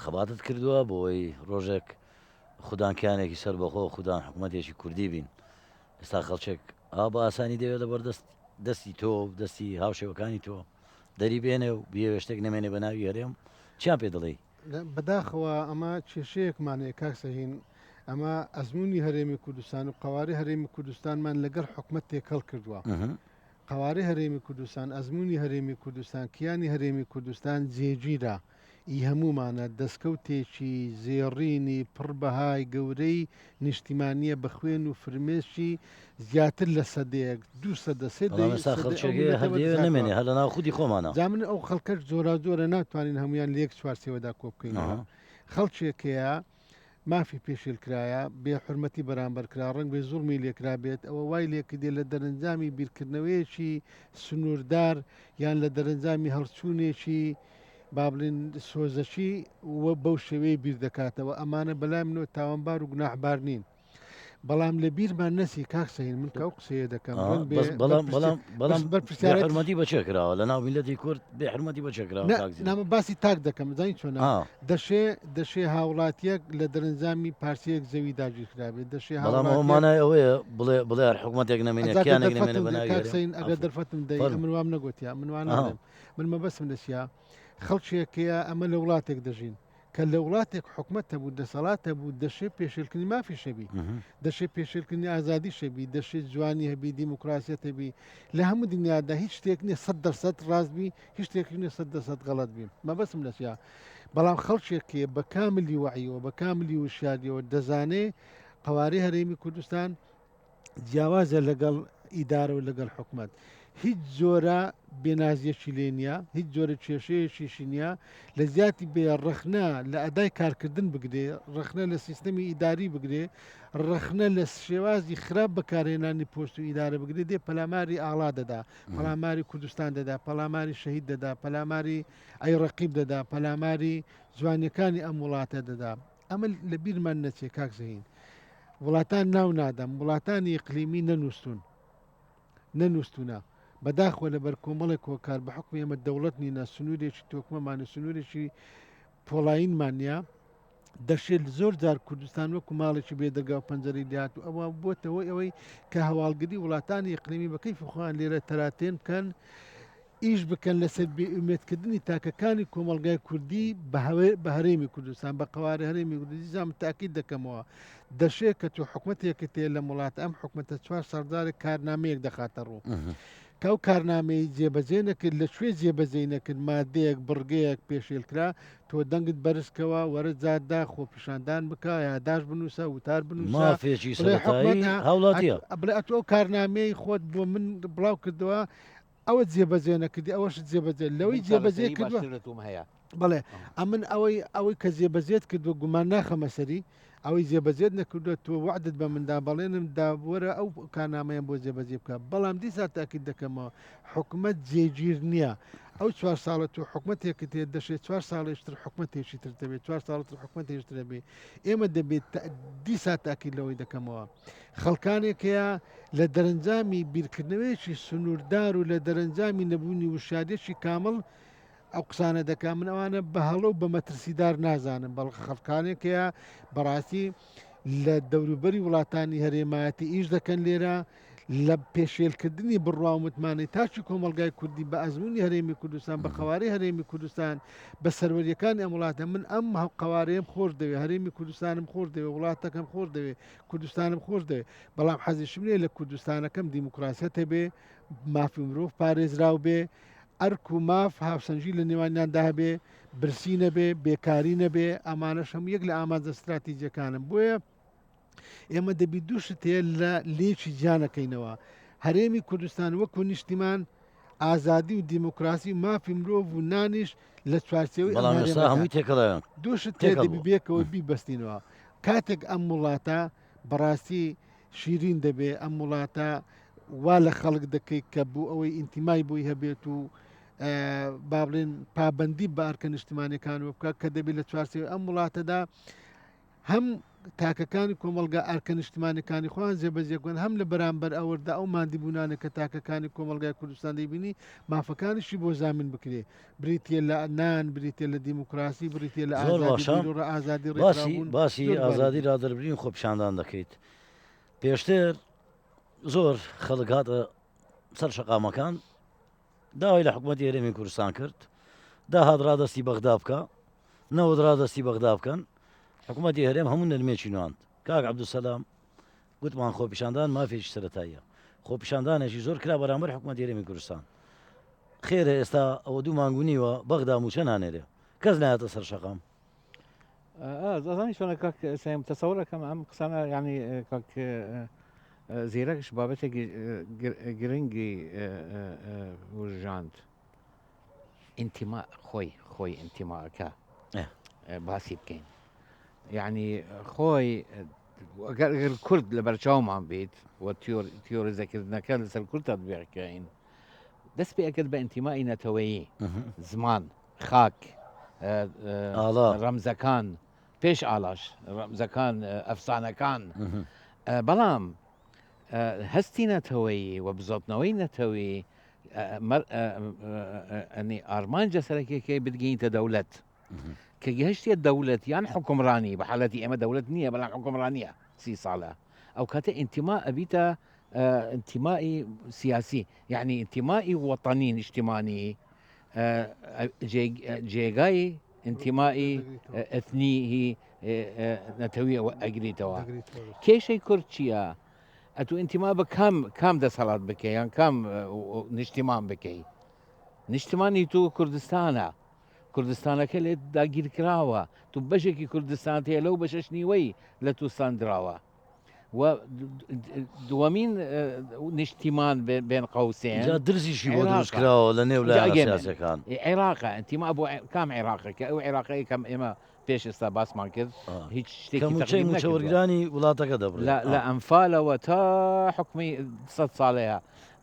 خەباتت کردووە بۆی ڕۆژێک خوددانکیانێکی سەر بەخۆ خوددان حکوومەتێکی کوردی بین ئێستا خەڵچێک بە ئاسانی دەوێت لە بەردەست دەستی تۆ دەستی هاوشێوەکانی تۆ دەری بێنێ و بیێ شتێک نەمێنێ بە ناوی هەرێم چیان پێ دەڵێ
بەداخەوە ئەمە کێشەیەکمانەیە کاکسەهین ئەمە ئەزمموی هەرێمی کوردستان و قواری هەرێمی کوردستانمان لەگەڵ حکومت تێکەڵ کردووە قواری هەرێمی کوردستان ئەزمموی هەرێمی کوردستان کیانی هەرێمی کوردستان جێگیرە ئی هەمومانە دەستکەوتێکی زێڕینی پڕبەهای گەورەی نیشتیمانیە بە خوێن و فرمێشی زیاتر لە سەدەیەک 200
نمێنێ هە لە ناو خودی خۆمانە
زامن ئەو خەڵکەش زۆرە ناتوانین هەمویان لە یەک چوارچێوەدا کۆ بکەینەوە خەڵکێکەیە مافی پێشێلکرایە بێ حرمەتی بەرامبەرکرا ڕنگ بێ زوڵمی لێکرا بێت ئەوە وای لێکردێ لە دەرەنجامی بیرکردنەوەیەکی سنووردار یان لە دەرەنجامی هەڵچوونێکی با بڵێن سۆزەشی وە بەو شێوەیە بیر دەکاتەوە ئەمانە بەلای منەوە تاوانبار و گوناحبار نین بەڵام لە بیرمان نەسی کاکسەین من کە ئەو قسەیە دەکەم
بەڵام حرمەتی بەچێکراوە لە ناو میلەتی کورد بێ حرمەتی بەچێکراوە
نامە باسی تاک دەکەم زانی چۆنە دەشێ هاوڵاتیەک لە دەرەنجامی پارسیەک زەوی داگیرکرابێت دەشێ
بەڵام ئەومانای ئەوەیە بڵێ حکوومەتێک نەمێنێت کیانێک نەمێنێ بە ناوی
کاکسەین ئەگەر دەرفەتم دەی منوام نەگوتیا منوان من مەبەسم لەسیا خەڵکێکەیە ئەمە لە وڵاتێک دەژین کە لە وڵاتێک حکومەت هەبوو دەسەڵات هەبوو دەشێت پێشێلکردنی مافی شەبی دەشێت پێشێلکردنی ئازادی شەبی دەشێت جوانی هەبی دیموکراسیەت هەبی لە هەموو دنیادا هیچ شتێک نیە 100% ڕاستبی هیچ شتێک نیە 100% غەڵەت بی مەبەسم لەسیا بەڵام خەڵکێکێ بە کاملی وعیەوە بە کاملی وشاریەوە دەزانێ قوارەی هەرێمی کوردستان جیاوازە لەگەڵ ئیدارە و لەگەڵ حکومت هیچ جۆرە بێنازیەکی لێ نیە هیچ جۆرە کێشەیەکیشی نییە لە زیاتی بێ ڕەخنە لە ئەدای کارکردن بگرێ ڕەخنە لە سیستەمی ئیداری بگرێ ڕەخنە لە شێوازی خراپ بەکارهێنانی پۆست و ئیدارە بگرێ دێ پەلاماری ئاڵا دەدا پەلاماری کوردستان دەدا پەلاماری شەهید دەدا پەلاماری ئەی ڕەقیب دەدا پەلاماری جوانیەکانی ئەم وڵاتە دەدا ئەمە لە بیرمان نەچێ کاک زەهین وڵاتان ناو نادەم وڵاتانی ئیقلیمی نەنووسونە بەداخۆ لە بەر کۆمەڵێک کۆکار بە حکومی ئەمە دەوڵەت نینە سنوورێکی تۆکمەمانە سنوورێکی پۆڵایینمانە دەشێت زۆر جار کوردستان وەکو ماڵێکی بێدەرگا و پەنجەری داات و ئەوە بۆتەوەی ئەوەی کە هەواڵگری وڵاتانی ئیقلیمی بە کەیف خۆیان لێرە تەراتێن بکەن ئیش بکەن لەسەر بێئومێدکردنی تاکەکانی کۆمەلگای کوردی بە هەرێمی کوردستان بە قوارە هەرێمی کوردی زام تاکید دەکەمەوە دەشێت کە تو حکومەتێکە تێ لە وڵات ئەم حکومەتە 4 سەردارێک کارنامەیەک دەخاتە ڕوو کەو کارنامەی جێبەجێ نەکرد لەکوێ جێبەجێ نەکرد مادەیەک بڕگەیەک پێشێلکرا تۆ دەنگت بەرزکەوە وەرە جاددا خۆپیشاندان بکە یاداش بنووسە وتار بنووسە
مافێکی سەرەتایی هەوڵاتیە
بڵێ ئەتۆ کارنامەی خۆت بۆ من بڵاو کردەوە ئەوە جێبەجێ نەکردی ئەوەش جێبەجێ لەوەی جێبەجێ کردوە بڵێ ئەمن ئەوەی کە جێبەجێت کردووە گومان ناخەمە سەری ئەوەی جێبەجێت نەکردووە تۆ وعدت بە مندا بەڵێنم داوەرە ئەو کارنامەیان بۆ جێبەجێ بکە بەڵام دیسا تاکید دەکەمەوە حکومت جێگیر نییە ئەو 4 ساڵە تو حکومەتێکت تێ دەشێت 4 ساڵێشتر حکومەتێکی تر دەبێت 4 ساڵتر حکومەتێشتر دەبێت ئێمە دەبێت دیسا تاکید لەوەی دەکەمەوە خەڵکانێکەیە لە دەرەنجامی بیرکردنەوەیکی سنووردار و لە دەرەنجامی نەبوونی وشادێکی کامل ئەو قسانە دەکا من ئەوانە بە هەڵە و بە مەترسیدار نازانم بەڵ خەڵکانێکەیە بەڕاستی لە دەوروبەری وڵاتانی هەرێمایەتی ئیش دەکەن لێرە لە پێشێلکردنی بڕوا و متمانەی تاچی کۆمەلگای کوردی بە ئەزمموی هەرێمی کوردستان بە قوارەی هەرێمی کوردستان بە سەروەریەکانی ئەم وڵاتە من ئەم قوارەیەم خۆش دەوێت هەرێمی کوردستانم خۆش دەوێت وڵاتەکەم خۆش دەوێت کوردستانم خۆش دەوێت بەڵام حەزیشم لێ لە کوردستانەکەم دیموکراسیەت هەبێ مافی مرۆڤ پارێزراو بێ ئەرک و ماف هاوسەنجی لە نێوانیاندا هەبێ برسی نەبێ بێکاری نەبێ ئەمانەش هەموو یەک لە ئامانجە استراتیجیەکانم بۆیە ئێمە دەبی دووشت هەیە لە لێکی گیانەکەینەوە هەرێمی کوردستان وەکو نیشتیمان ئازادی و دیموکراسی مافی مرۆڤ و نانیش لە چوارچێوەی
هەمووی تێکەڵایان
دووشت تێ دەبی بێکەوە بیبەستینەوە کاتێک ئەم وڵاتە بەڕاستی شیرین دەبێ ئەم وڵاتە وا لە خەڵک دەکەیت کە بوو ئەوەی ئینتیمای بووی هەبێت و با بڵێن پابندی بە ئەرکە نیشتیمانەکان بکە کە دەبێت لە چوارچێوەی ئەم وڵاتەدا هەم تاکەکانی کۆمەلگا ئەرکە نیشتیمانەکانی خۆیان جێبەجێکن هەم لە بەرامبەر ئەوەدا ئەو مادی بوونانە کە تاکەکانی کۆمەلگای کوردستان دەیبینی مافەکانیشی بۆ زامین بکرێ بریتە لە نان بریتە لە دیموکراسی بریتە لە ئازادی
باسی ئازادی ڕادەربرین خۆپیشاندان دەکەیت پێشتر زۆر خەڵک هاتە سەر شەقامەکان داوای لە حکوومەتی هەرێمی کوردستان کرد داهات ڕادەستی بەغدا بکە نەوەت ڕادەستی بەغدا بکەن حکوومەتی هەرێم هەموو نەرمێکی نواند کاک عەبدولسەلام گوتمان خۆپیشاندان مافێکی سەرەتاییە خۆپیشاندانێکی زۆر کرا بەرامبەر حکوومەتی هەرێمی کوردستان خێرە ئێستا ئەوە دوو مانگونیوە بەغدا موچە نانێرێ کەس نایەتە سەر شەقام
زانانی شلونە کاک سەیم تەسەوڕەکەم ئەم قسانە یعنی کاک زیرەکش بابەتێکی گرنگی وژاند ئینتیما خۆی ئینتیماکە باسی بکەین یعنی خۆی ئەگەر کورد لە بەرچاومان بێت و تیۆریزەکردنەکە لەسەر کورد تەطبیقکەین دەست پێ ئەکرد بە ئینتیمای نەتەوەیی زمان خاک ڕەمزەکان پێش ئاڵاش ڕەمزەکان ئەفسانەکان بەڵام هەستی نەتەوەیی و بزۆتنەوەی نەتەوەی ئارمانجە سەرەکێکی بدگەینتە دەوڵەت کە گەهشتێ دەوڵەت یان حکومڕانی بە حالەتی ئێمە دەوڵەت نییە بەڵام حکومڕانیە 30 ساڵە ئەو کاتە ئینتیما ئەبیتە انتمائي سياسي يعني انتمائي وطني اجتماعي جيجاي انتمائي اثني هي نتوي اجريتوا كيشي كورتشيا اتو انتماء بكام ده صلاة بكي يعني كام نجتمان بكي نجتماني تو كردستانا كله داگیر کراوە تو بەشێکی کوردستان هەیە لەو بەشەش نیوەی لە تووسان دراوە و دووەمین نیشتیمان بێن قەوسێن
جا درزیشی بۆ دروست کراوە لە نێو لایەنە سیاسیەکان
عێراقە ئەنتیما بۆ کام عێراقە کە ئەو عێراقی کەم ئێمە پێش ئێستا باسمان کرد هیچ شتێکی
وەرگرانی وڵاتەکە دەبڕێت
لە ئەنفالەوە تا حکومی 100 ساڵەیە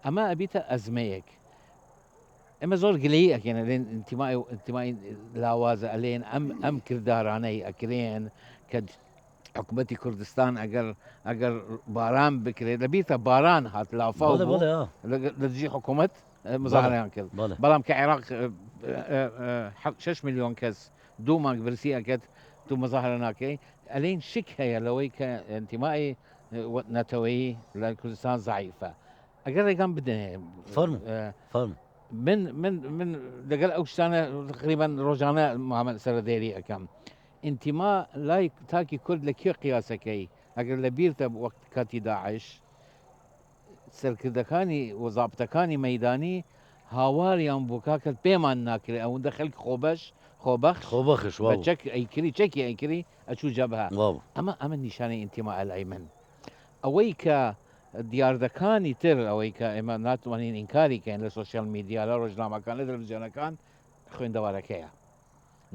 ئەمە ئەبیتە ئەزمەیەک ئەمە زۆر گلەی ئەکەنە لێن انتمای لاوازە ئەلێن ئەم کردارانەی ئەکرێن کە حکوومەتی کوردستان ئەگەر باران بکرێت لەبیرتە باران هات لافاو لە دژی حکوومەت مزاحەیان کرد بەڵام کە عێراق 6 ملیۆن کەس 2 مانگ برسی ئەکەت تو مزاحرە ناکەی ئەلێن شک هەیە لەوەی کە انتمای نەتەوەیی لە کوردستان زعیفە ئەگەر ڕێگام بدەنێ
فەرم
من لەگەڵ ئەو شتانە تقریبان ڕۆژانە محەممەد سەردێری ئەەکەم ئینتیما لای تاکی کورد لە کوێ قیاسەکەی ئەگەر لە بیرتە وەخت کاتی داعش سەرکردەکانی وەزابتەکانی مەیدانی هاواریان بوو کاکەت پێمان ناکرێت ئەوەندە خەڵک خۆبەخش چەک ئەیکری چەکی ئەیکری ئەچوو جەبهە ئەمە نیشانەی ئینتیما ئەلای من ئەوەی کە دیاردەکانی تر ئەوەی کە ئێمە ناتوانین ئینکاری کەین لە سوۆسیال میدیا لە ڕۆژنامەکان لە تەلەڤیزیۆنەکان خوێندەوارەکەیە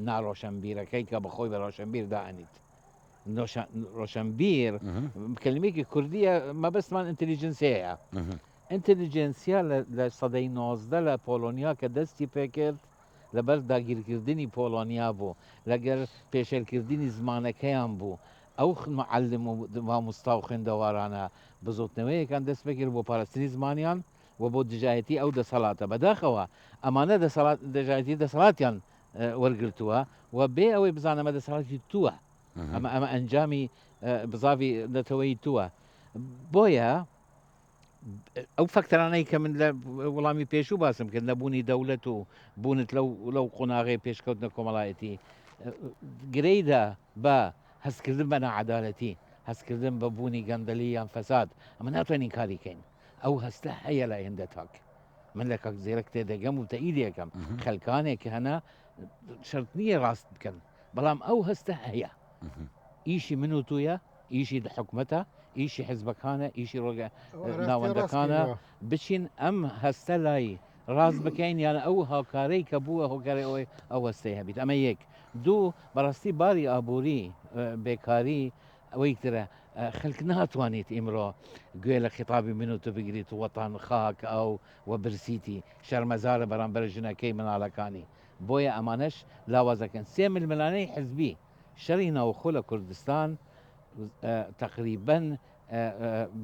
ناڕۆشنبیرەکەی کە بەخۆی بە ڕۆشنبیر دائەنیت ڕۆشنبیر کەلیمێکی کوردیە مەبەستمان ئینتلیجنسیەیە ئینتلیجنسیا لە سەدەی 19 لە پۆلۆنیا کە دەستی پێکرد لەبەر داگیرکردنی پۆلۆنیا بوو لەگەر پێشێلکردنی زمانەکەیان بوو ئەو معلم و مامۆستا و خوێندەوارانە بزوتنەوەیەکان دەست پێکرد بۆ پاراستنی زمانیان و بۆ دژایەتی ئەو دەسەڵاتە بەداخەوە ئەمانە دژایەتی دەسەڵاتیان وەرگرتووە و بێ ئەوەی بزانەمە دەسەڵاتی تووە ئەمە ئەنجامی بزاوی نەتەوەی تووە بۆیە ئەو فەکتەرانەی کە من لە وەڵامی پێشوو باسم کرد نەبوونی دەوڵەت و بوونت لەو قۆناغی پێشکەوتنە کۆمەڵایەتی گرەیدا بە هەستکردن بە نەعەدالەتی هەستکردن بە بوونی گەندەلی یان فەساد ئەمە ناتوانین کاریکەین ئەو هەستە هەیە لای هێندە تاک من لە کاک زێرەک تێدەگەم و تەئیدێکم خەلکانێک هەنا شەرت نییە ڕاست بکەن بەڵام ئەو هەستە هەیە ئیشی من و تویە ئیشی حکوومەتە ئیشی حزبەکانە ئیشی ڕۆگە ناوەندەکانە بچین ئەم هەستە لای ڕاست بکەین یانە ئەو هاوکارەی کە بووە هۆکارەی ئەوەی ئەو هەستەی هەبیت ئەمە یەک دوو بەڕاستی باری ئابووری بێکاری ئەوەی ترە خەلک ناتوانێت ئیمڕۆ گوێ لە خیتابی من و تو بگریت وەتان خاک ئەو وە برسیتی شەرمەزارە بەرامبەر ژنەکەی مناڵەکانی بۆیە ئەمانەش لاوازەکەن 3 ململانەی حزبی شەڕی ناوخۆ لە کوردستان تقریبەن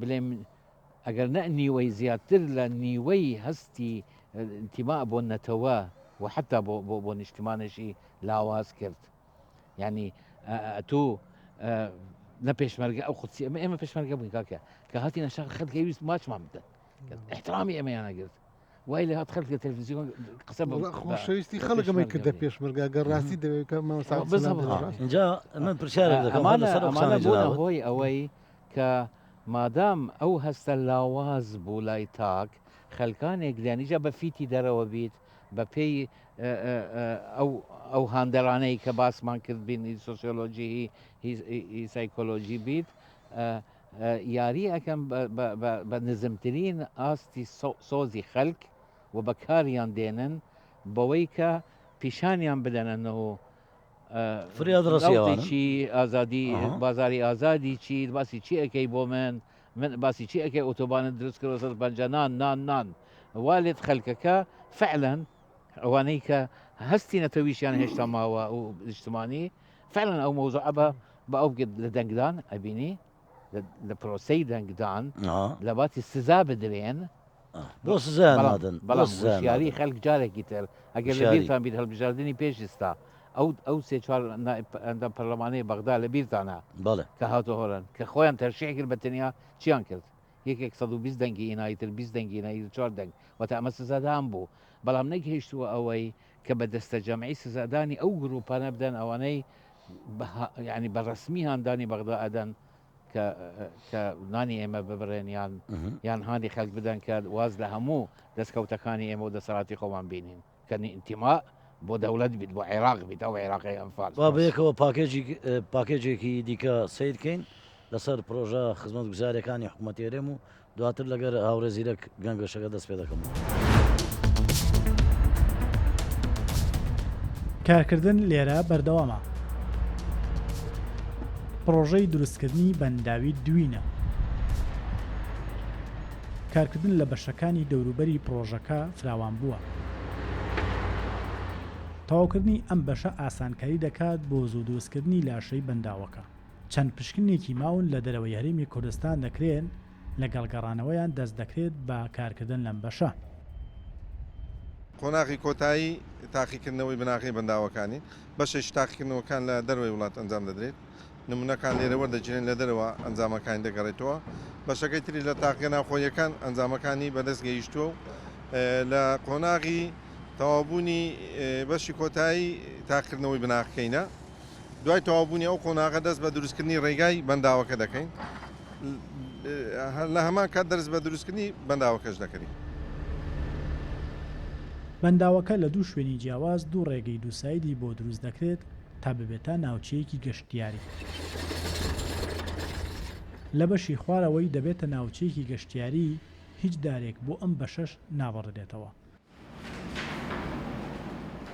بڵێم ئەگەر نە نیوەی زیاتر لە نیوەی هەستی انتیما بۆ نەتەوە و حتا بۆ نیشتمانشی لاواز کرد یعنی تو نە پێشمەرگە ئەو خودسی ئێمە پێشمەرگە بووین کاکە کە هاتی نەشاق خەڵکی ویست ماچمان بدە احترامی ئێمەیان نەگرت وای لە هات خەڵک لە تەلەڤیزیۆن قسە
خۆشەویستی خەڵکەمە کردە پێشمەرگە گەر ڕاستی دەوێت
اینجا من پرسیارێک دەکەم
ئەمانە بوونە هۆی ئەوەی کە مادام ئەو هەستە لاواز بوو لای تاک خەلکانێک لیانیجا بە فیتی دەرەوە بیت بە پێی ئەو هاندەرانەی کە باسمان کرد بینی سۆسیۆلۆژی هی سایکۆلۆژی بیت یاری ئەەکەم بە نزمترین ئاستی سۆزی خەلک و بەکاریان دێنن بەوەی کە پیشانیان بدەنەوە
فریادڕستی
ئازادی بازاری ئازادی چی باسی چی ئەەکەی بۆ من باسی چی ئەەکەی ئۆتۆبانە دروست کرد بەنجەنان نان والێت خەلکەکە فعلەن ئەوانەی کە هەستی نەتەویشیان هێشتا ماوە و نیشتمانی فعلەن ئەو مەوزوعە بە ئەو لە دەنگدان ئەبینی لە پرۆسەی دەنگدان لە باتی سزا بدرێن
بۆ سزانادن
بەڵام وشیاری خەلک جارێکی تر ئەگەر لە بیرتان بیت هەڵبژاردننی پێشستا ئەو سێ چوار ئەندە پەرلەمانەی بەغدا لە بیرتانە کە هاتۆ هۆرن کە خۆیان تەرشیع کرد بە تەنیا چیان کرد یەکێک 120 دەنگی ئینایی تر 20 دەنگی ئینایی 4 دەنگ وەتا ئەمە سزادان بوو بەڵام نەگەیشتووە ئەوەی کە بە دەستە جەمعی سزادانی ئەو گروپانە بدەن ئەوانەی ینی بەڕسمی هاندانی بەغدا ئەدەن کە نانی ئێمە ببرێن یان هاانی خەک بدەن کە واز لە هەموو دەستکەوتەکانی ئێمە و دەسەڵاتی خۆمان بینین کە ئینتیما بۆ دەوڵەت بیت بۆ عێراق بیت ئەو عێراقی ئەنفال
بەیەکەوە پاکێجێکی دیکە سیرکەین لەسەر پرۆژە خزمەت گوزاریەکانی حکوومەتی هەرێم و دواتر لەگەر هاوڕێ زیرەک گەنگەشەکە دەست پێ دەکەم.
کارکردن لێرە بەردەوامە. پرۆژەی دروستکردنی بەنداوی دوینە. کارکردن لە بەشەکانی دەوروبەری پرۆژەکە فراوان بووە. تەواوکردنی ئەم بەشە ئاسانکاری دەکات بۆ زوو دروستکردنی لاشەی بەنداوەکە. چەند پشکنێکی ماون لە دەرەوەی هەرێمی کوردستان دەکرێن لەگەڵ گەڕانەوەیان دەست دەکرێت بە کارکردن لەم بەشە.
قۆناغی کۆتایی تاقیکردنەوەی بناغی بەنداوەکانی بەشێش تاقیکردنەوەکان لە دەروی وڵات ئەنجام دەدرێت. نمونەکان لێرە وەردەگیرێن لە دەرەوە ئەنجامەکانی دەگەڕێتەوە. بەشەکەی تری لە تاقیکە ناوخۆیەکان ئەنجامەکانی بەدەست گەیشتووە لە قۆناغی تەوابوونی بەشی کۆتایی تاقیکردنەوەی بناغەکەینە. دوای تەوابوونی ئەو قۆناغە دەست بە دروستکردنی ڕێگای بەنداوەکە دەکەین. لە هەمان کات دەست بە دروستکردنی بەنداوەکەش دەکەین.
بەنداوەکە لە دوو شوێنی جیاواز دوو ڕێگەی دووسایدی بۆ دروست دەکرێت تا ببێتە ناوچەیەکی گەشتیاری. لە بەشی خوارەوەی دەبێتە ناوچەیەکی گەشتیاری هیچ دارێک بۆ ئەم بەشەش ناوەڕدێتەوە.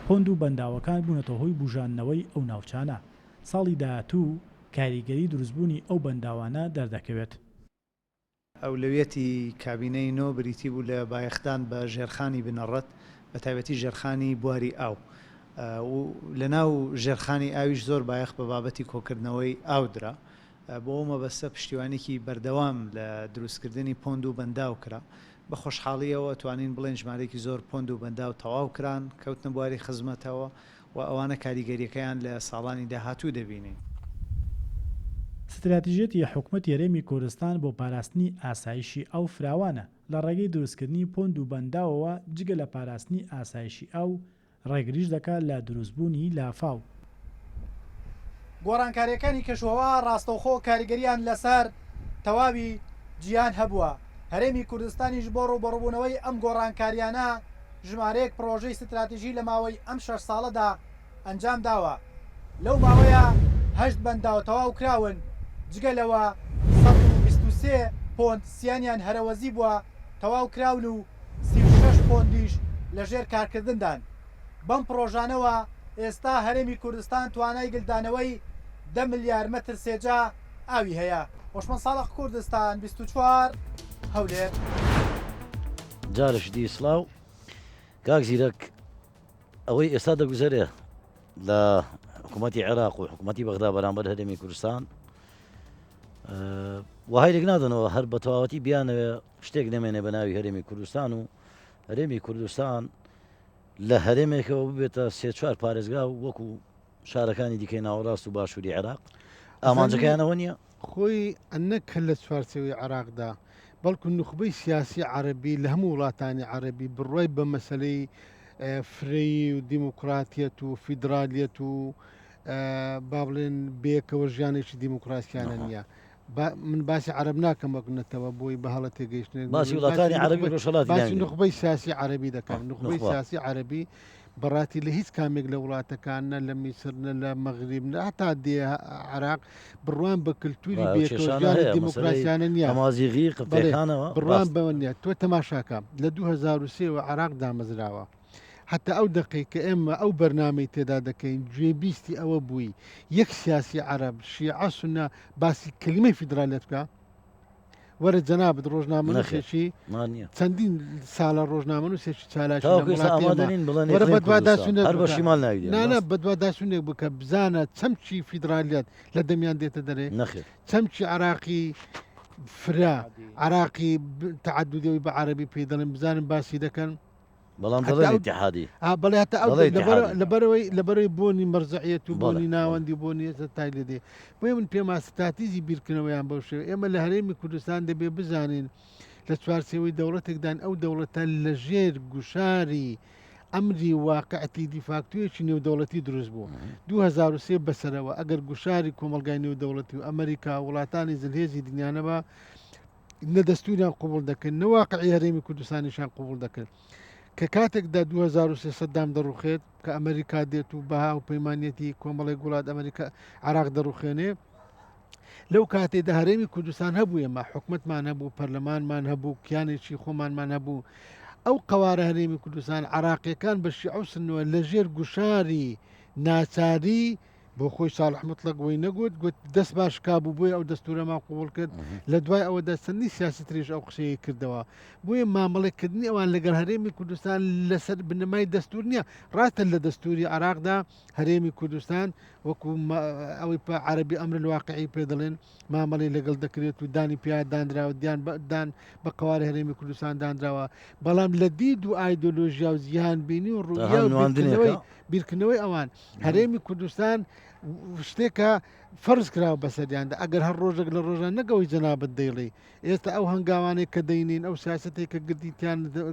پۆند و بەنداوەکان بوونەتە هۆی بژاندنەوەی ئەو ناوچانە. ساڵی داهاتوو کاریگەری دروستبوونی ئەو بەنداوانە دەردەکەوێت.
ئەولەویەتی کابینەی نۆ بریتی بوو لە بایەختان بە ژێرخانی بنەڕەت بە تایبەتی ژێرخانی بواری ئاو. لە ناو ژێرخانی ئاویش زۆر بایەخ بە بابەتی کۆکردنەوەی ئاودرا بۆ ئەومە بەستە پشتیوانێکی بەردەوام لە دروستکردنی پۆند و بەنداو کرا. بە خۆشحاڵیەوە توانین بڵێن ژمارەیەکی زۆر پۆند و بەنداو تەواو کران کەوتنە بواری خزمەتەوە و ئەوانە کاریگەریەکەیان لە ساڵانی داهاتوو دەبینین.
ستراتیژێتی حکوومەتی هەرێمی کوردستان بۆ پاراستنی ئاسایشی ئەو فراوانە لە ڕێگەی دروستکردنی پۆند و بەنداوەوە جگە لە پاراستنی ئاسایشی ئەو ڕێگریش دەکات لە دروستبوونی لافاو.
گۆڕانکاریەکانی کەشوەوە ڕاستەوخۆ کاریگەریان لەسەر تەواوی جیان هەبووە. هەرێمی کوردستانیش بۆ ڕوبەڕووبوونەوەی ئەم گۆڕانکاریانە ژمارەیەک پرۆژەی ستراتیژی لە ماوەی ئەم 6 ساڵەدا ئەنجام داوە. لەو ماوەیە 8 بەنداو تەواو کراون. جگەلەوە 123 پۆند سییانیان هەرەوەزی بووە تەواو کراون و 36 پۆندیش لەژێر کارکردندان. بەم پرۆژانەوە ئێستا هەرێمی کوردستان توانای گلدانەوەی 10 ملیار مەتر سێجا ئاوی هەیە. وەشمە ساڵح کوردستان 24 هەولێر.
جارش دی سلااو کاک زیرەک ئەوەی ئێستا دەگوزارێ لە حکوومەتی عێراق و حکوومەتی بەغدا بەرامبەر هەرێمی کوردستان وهایلێک نادەنەوە هەر بە تەواوەتی بیانەوێ شتێک نەمێنێ بە ناوی هەرێمی کوردستان و هەرێمی کوردستان لە هەرێمێکەوە ببێتە 3-4 پارێزگا و وەکو شارەکانی دیکەی ناوەڕاست و باشووری عێراق. ئامانجەکەیانەوە نییە
خۆی ئەنەک کە لە چوارچەوەی عێراقدا بەڵکو نخبەی سیاسی عەرەبی لە هەموو وڵاتانی عەرەبی بڕوای بە مەسەلەی فرەیی و دیموکراتیەت و فیدرالیەت و با بڵێن بێکەوە ژیانێکی دیموکراسیانە نییە. من باسی عەرەب ناکەم وەکنەتەوە بۆی بە هەڵە تێگەیشتن
باسی وڵاتانی عەرەبی ڕۆژهەڵاتی
باسی نخبەی سیاسی عەرەبی دەکەم. نخبەی سیاسی عەرەبی بەڕاتی لە هیچ کامێک لە وڵاتەکانە لە میسرنە لە مەغریبنە هەتا دێ عێراق بڕوان بە کللتوری بێکەوە دیموکراسیانە نییە.
ئەمازیغی قبتەکانەوە
بڕوان بەوە نییە. تۆ تەماشاکە لە 2023 عێراق دامەزراوە. حتى ئەو دقیقە ئێمە ئەو بەرنامەی تێدا دەکەین گوێبیستی ئەوە بووی یەک سیاسی عەرەب شیعە سونە باسی کلمەی فیدرالیەت بکە. وەرە جەنابەت ڕۆژنامە نووسێکی چەندین ساڵە ڕۆژنامە نووسێکی چالاشی نانە بەدوا داسوونێک بکە بزانە چەمچی فیدرالیەت لە دەمیان دێتە دەرێ چەمچی عراقی فرا عراقی تعدودەوەی بە عەرەبی پێ دەڵێن بزانن باسی دەکەن.
بەڵام دەڵێن ئیتیحادی
بەڵێ هەتا لەبەرەوەی بۆنی مەرجعیەت و بۆنی ناوەندی بۆنی ێستا تای لێدێ بۆیە من پێم ستراتیژی بیرکردنەوەیان بەو شێوە ئێمە لە هەرێمی کوردستان دەبێ بزانین لە چوارچێوەی دەوڵەتێکدان ئەو دەوڵەتە لە ژێر گوشاری ئەمری واقعەتی دیفاکتویەکی نێودەوڵەتی دروست بوو 2023 بەسەرەوە ئەگەر گوشاری کۆمەلگای نێودەوڵەتی و ئەمریکا وڵاتانی زلهێزی دنیانەوە نە دەستوریان قوبڵ دەکرد نەواقعی هەرێمی کوردستانیشان قوبڵ دەکرد کە کاتێکدا 2023 دام دەڕوخێت کە ئەمریکا دێت و بەها و پەیمانەتی کۆمەڵی وڵات ئەمریکا عراق دەڕوخێنێ لەو کاتێدا هەرێمی کوردستان هەبوو ئێمە حکومتمان هەبوو پەرلەمانمان هەبوو کیانێکی خۆمانمان هەبوو ئەو قەوارە هەرێمی کوردستان عراقیەکان بە شیعوسنەوە لە ژێر گوشاری ناچاری بۆ خۆی ساڵح مطلق وی نەگوت گوت دەست باش کابوو بۆی ئەو دەستورەما قوبڵ کرد لە دوای ئەوەدا چەندی سیاسی تریش ئەو قسەیە کردەوە بۆیە مامەڵێکردنی ئەوان لەگەڵ هەرێمی کوردستان لەسەر بنەمای دەستور نییە ڕاتە لە دەستوری عراقدا هەرێمی کوردستان وەکو ئەوەی عەربی ئەمر الواقعی پێ دەڵێن مامەڵی لەگەڵ دەکرێت و دانی پیا دانراوە دان بە قەوارە هەرێمی کوردستان دانراوە بەڵام لە دید و ئایدۆلۆژیا و زیان بینی و ڕوویاوی بیرکردنەوەی ئەوان هەرێمی کوردستان شتێکە فەرز کراوە بەسەریاندا ئەگەر هەر ڕۆژێک لە ڕۆژان نەگەوەی جەنابەت دەیڵێ ئێستا ئەو هەنگاوانەی کە دەینین ئەو سیاسەتێک کە